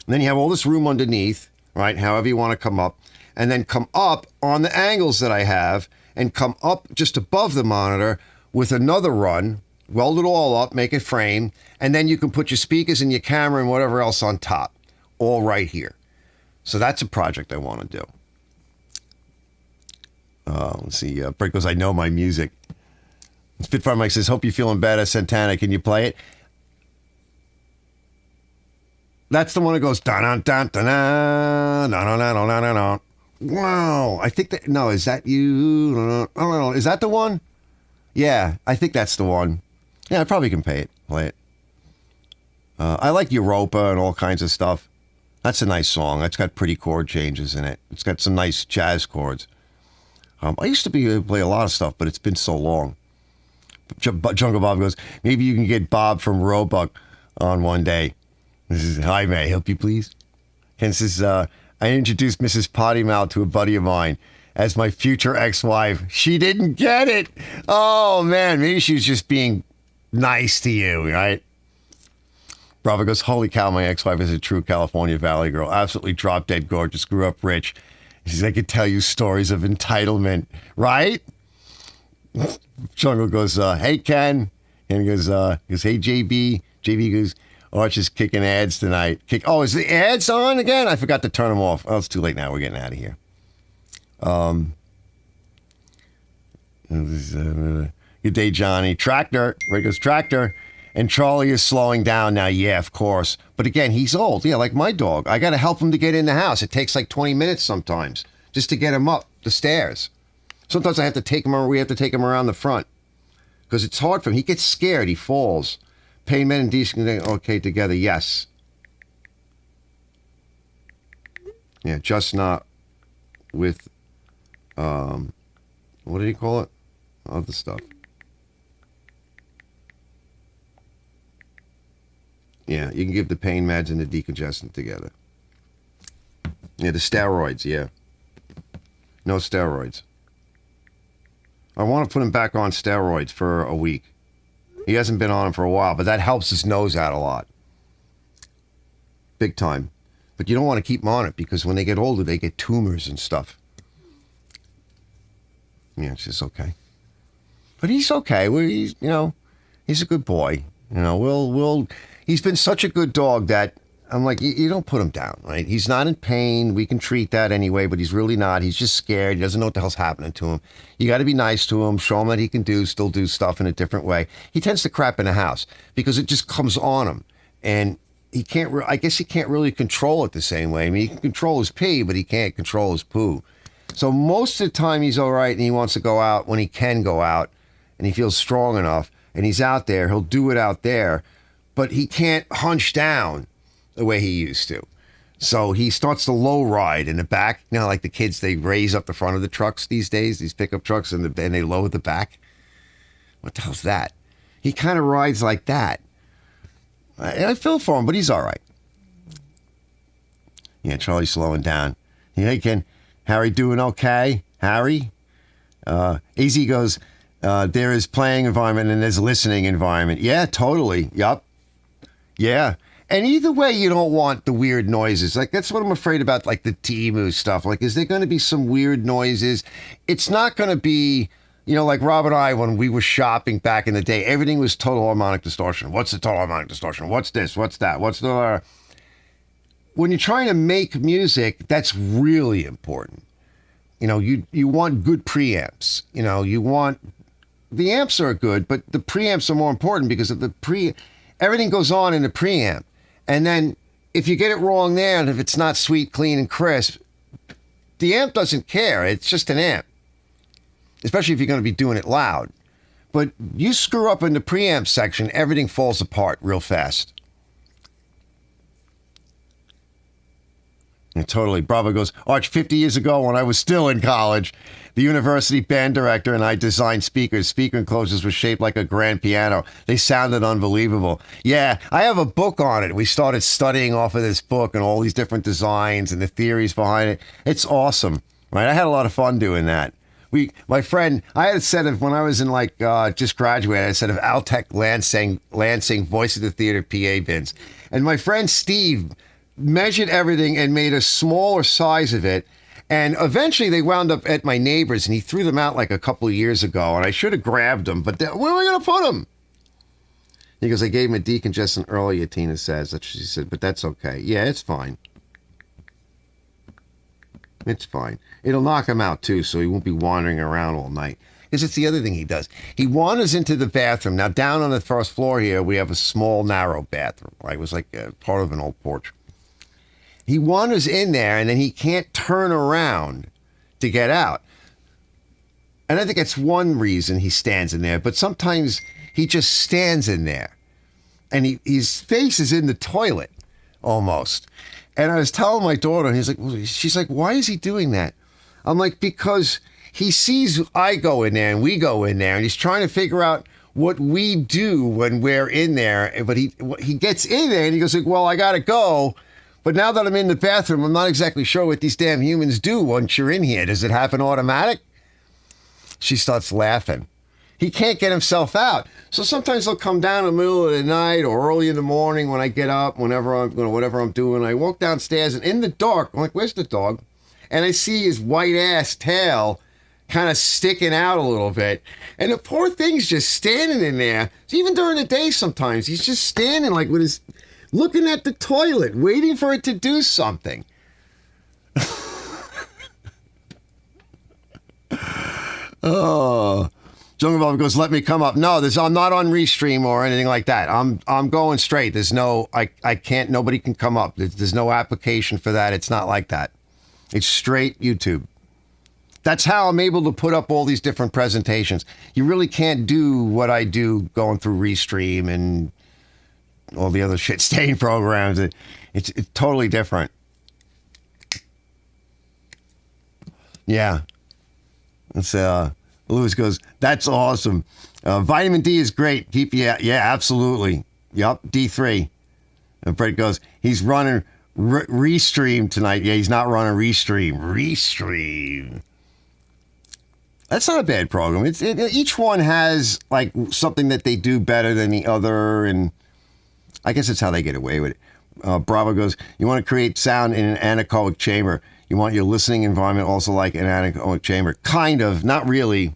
then you have all this room underneath, right? However you want to come up, and then come up on the angles that I have and come up just above the monitor with another run, weld it all up, make it frame, and then you can put your speakers and your camera and whatever else on top, all right here. So that's a project I want to do. Let's see. Brett goes, I know my music. Spitfire Mike says, hope you're feeling better, Santana. Can you play it? That's the one that goes, da-da-da-da-da-da-da-da-da-da. Wow. I think that, no, is that you? I don't know. Is that the one? Yeah, I think that's the one. Yeah, I probably can play it. I like Europa and all kinds of stuff. That's a nice song. That's got pretty chord changes in it. It's got some nice jazz chords. I used to be able to play a lot of stuff, but it's been so long. Jungle Bob goes, maybe you can get Bob from Roebuck on one day. This is, hi, may I help you, please? Ken says, I introduced Mrs. Pottymouth to a buddy of mine as my future ex-wife. She didn't get it. Oh, man, maybe she was just being nice to you, right? Bravo goes, holy cow, my ex-wife is a true California Valley girl. Absolutely drop-dead gorgeous, grew up rich. She says, I could tell you stories of entitlement, right? Jungle goes, hey, Ken. And he goes, hey, JB. JB goes, Arch is kicking ads tonight. Oh, is the ads on again? I forgot to turn them off. Oh, it's too late now. We're getting out of here. Good day, Johnny. Tractor. Ray goes, tractor. And Charlie is slowing down now. Yeah, of course. But again, he's old. Yeah, like my dog. I got to help him to get in the house. It takes like 20 minutes sometimes just to get him up the stairs. Sometimes we have to take him around the front because it's hard for him. He gets scared. He falls. Pain Men and Decent okay together. Yes. Yeah, just not with, what did he call it? Other stuff. Yeah, you can give the pain meds and the decongestant together. Yeah, the steroids, yeah. No steroids. I want to put him back on steroids for a week. He hasn't been on them for a while, but that helps his nose out a lot. Big time. But you don't want to keep him on it because when they get older, they get tumors and stuff. Yeah, it's just okay. But he's okay. He's, he's a good boy. He's been such a good dog that I'm like, you don't put him down, right? He's not in pain. We can treat that anyway, but he's really not. He's just scared. He doesn't know what the hell's happening to him. You got to be nice to him. Show him that he can still do stuff in a different way. He tends to crap in the house because it just comes on him. And he can't, I guess he can't really control it the same way. I mean, he can control his pee, but he can't control his poo. So most of the time he's all right and he wants to go out when he can go out and he feels strong enough and he's out there. He'll do it out there, but he can't hunch down the way he used to. So he starts to low ride in the back. You know, like the kids, they raise up the front of the trucks these days, these pickup trucks, and they lower the back. What the hell's that? He kind of rides like that. I feel for him, but he's all right. Yeah, Charlie's slowing down. Hey, Ken, Harry doing okay? Harry? Easy goes, there is playing environment and there's listening environment. Yeah, totally. Yup. Yeah. And either way, you don't want the weird noises. Like, that's what I'm afraid about, like the Temu stuff. Like, is there going to be some weird noises? It's not going to be, you know, like Rob and I, when we were shopping back in the day, everything was total harmonic distortion. What's the total harmonic distortion? What's this? What's that? What's the... When you're trying to make music, that's really important. You know, you want good preamps. You know, you want... The amps are good, but the preamps are more important because of the everything goes on in the preamp. And then if you get it wrong there, and if it's not sweet, clean, and crisp, the amp doesn't care. It's just an amp. Especially if you're going to be doing it loud. But you screw up in the preamp section, everything falls apart real fast. And totally. Bravo goes, Arch, 50 years ago when I was still in college, the university band director and I designed speakers. Speaker enclosures were shaped like a grand piano. They sounded unbelievable. Yeah, I have a book on it. We started studying off of this book and all these different designs and the theories behind it. It's awesome, right? I had a lot of fun doing that. My friend, I had a set of, when I was in just graduated, I had a set of Altec Lansing Voice of the Theater PA bins. And my friend Steve measured everything and made a smaller size of it. And eventually they wound up at my neighbor's and he threw them out like a couple of years ago. And I should have grabbed them, but where am I going to put them? He goes, I gave him a decongestant earlier, Tina says. That's what she said, but that's okay. Yeah, it's fine. It's fine. It'll knock him out too, so he won't be wandering around all night. Because it's the other thing he does. He wanders into the bathroom. Now, down on the first floor here, we have a small, narrow bathroom. Right? It was like part of an old porch. He wanders in there, and then he can't turn around to get out. And I think that's one reason he stands in there. But sometimes he just stands in there. And his face is in the toilet, almost. And I was telling my daughter, and she's like, why is he doing that? I'm like, because he sees I go in there and we go in there, and he's trying to figure out what we do when we're in there. But he gets in there and he goes, well, I got to go. But now that I'm in the bathroom, I'm not exactly sure what these damn humans do once you're in here. Does it happen automatic? She starts laughing. He can't get himself out. So sometimes he'll come down in the middle of the night or early in the morning when I get up, whatever I'm doing. I walk downstairs and in the dark, I'm like, where's the dog? And I see his white ass tail kind of sticking out a little bit. And the poor thing's just standing in there. Even during the day sometimes, he's just standing like with his, looking at the toilet, waiting for it to do something. Oh. Jungle Bob goes, let me come up. No, I'm not on Restream or anything like that. I'm going straight. There's no, I can't, nobody can come up. There's no application for that. It's not like that. It's straight YouTube. That's how I'm able to put up all these different presentations. You really can't do what I do going through Restream and all the other shit stain programs. It's totally different. Yeah. It's, Lewis goes, that's awesome. Vitamin D is great. Keep you, yeah, absolutely. Yup, D3. And Brett goes, he's running Restream tonight. Yeah, he's not running Restream. Restream. That's not a bad program. Each one has like something that they do better than the other, and I guess that's how they get away with it. Bravo goes, you want to create sound in an anechoic chamber. You want your listening environment also like an anechoic chamber. Kind of, not really.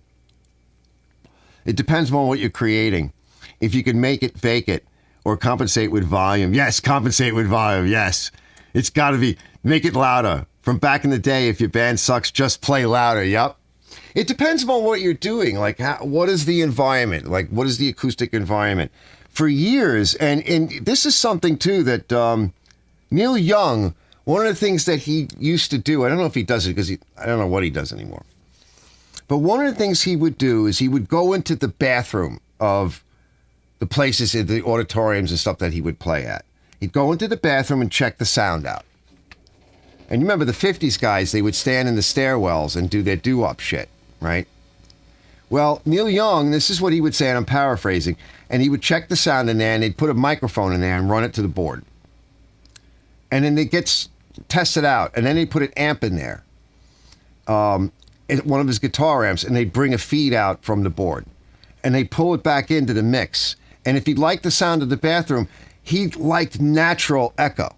It depends on what you're creating. If you can make it, fake it, or compensate with volume. Yes, compensate with volume, yes. It's got to be, make it louder. From back in the day, if your band sucks, just play louder, yep. It depends on what you're doing. Like, what is the environment? Like, what is the acoustic environment? For years, and this is something, too, that Neil Young, one of the things that he used to do, I don't know if he does it because I don't know what he does anymore. But one of the things he would do is he would go into the bathroom of the places, in the auditoriums and stuff that he would play at. He'd go into the bathroom and check the sound out. And you remember the 50s guys, they would stand in the stairwells and do their doo-wop shit, right? Well, Neil Young, this is what he would say, and I'm paraphrasing, and he would check the sound in there, and they'd put a microphone in there and run it to the board. And then it gets tested out, and then they put an amp in there, one of his guitar amps, and they bring a feed out from the board. And they pull it back into the mix. And if he liked the sound of the bathroom, he liked natural echo.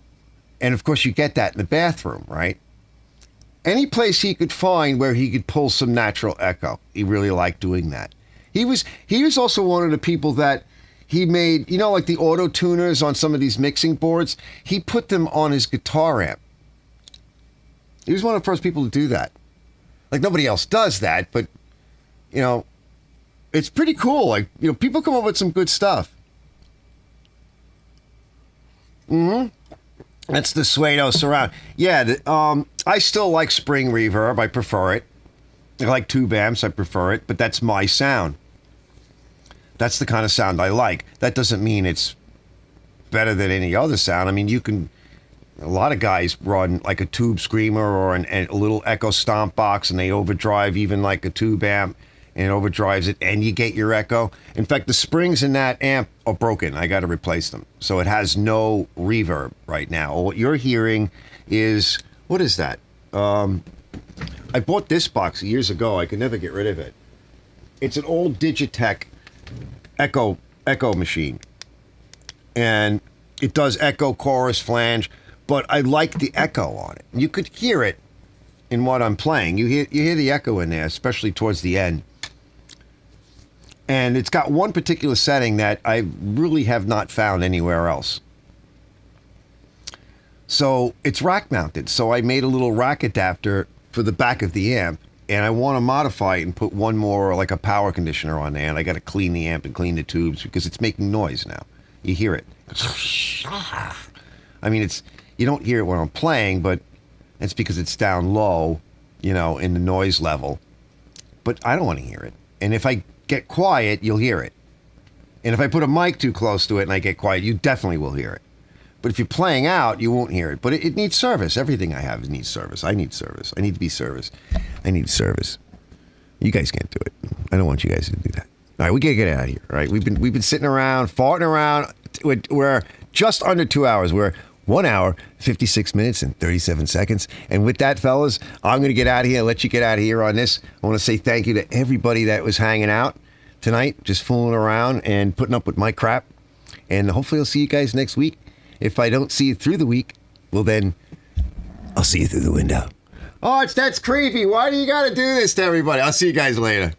And of course, you get that in the bathroom, right? Any place he could find where he could pull some natural echo, he really liked doing that. He was also one of the people that he made, you know, like the auto tuners on some of these mixing boards. He put them on his guitar amp. He was one of the first people to do that. Like nobody else does that, but you know, it's pretty cool. Like, you know, people come up with some good stuff. That's the Suedo surround. Yeah, I still like spring reverb. I prefer it. I like tube amps. I prefer it, but that's my sound. That's the kind of sound I like. That doesn't mean it's better than any other sound. I mean, a lot of guys run like a tube screamer or a little echo stomp box, and they overdrive even like a tube amp, and it overdrives it, and you get your echo. In fact, the springs in that amp are broken. I got to replace them. So it has no reverb right now. What you're hearing is, what is that? I bought this box years ago. I could never get rid of it. It's an old Digitech echo machine. And it does echo, chorus, flange, but I like the echo on it. You could hear it in what I'm playing. You hear the echo in there, especially towards the end. And it's got one particular setting that I really have not found anywhere else. So it's rack mounted. So I made a little rack adapter for the back of the amp, and I want to modify it and put one more, like a power conditioner on there, and I got to clean the amp and clean the tubes because it's making noise now. You hear it. I mean, you don't hear it when I'm playing, but it's because it's down low, you know, in the noise level. But I don't want to hear it. And if I get quiet, you'll hear it. And if I put a mic too close to it and I get quiet, you definitely will hear it. But if you're playing out, you won't hear it. But it needs service. Everything I have needs service. I need service. I need to be serviced. I need service. You guys can't do it. I don't want you guys to do that. All right, we gotta get out of here. All right, we've been sitting around, farting around. We're just under 2 hours. We're 1 hour, 56 minutes, and 37 seconds. And with that, fellas, I'm going to get out of here and let you get out of here on this. I want to say thank you to everybody that was hanging out tonight, just fooling around and putting up with my crap. And hopefully I'll see you guys next week. If I don't see you through the week, well then, I'll see you through the window. Oh, that's creepy. Why do you got to do this to everybody? I'll see you guys later.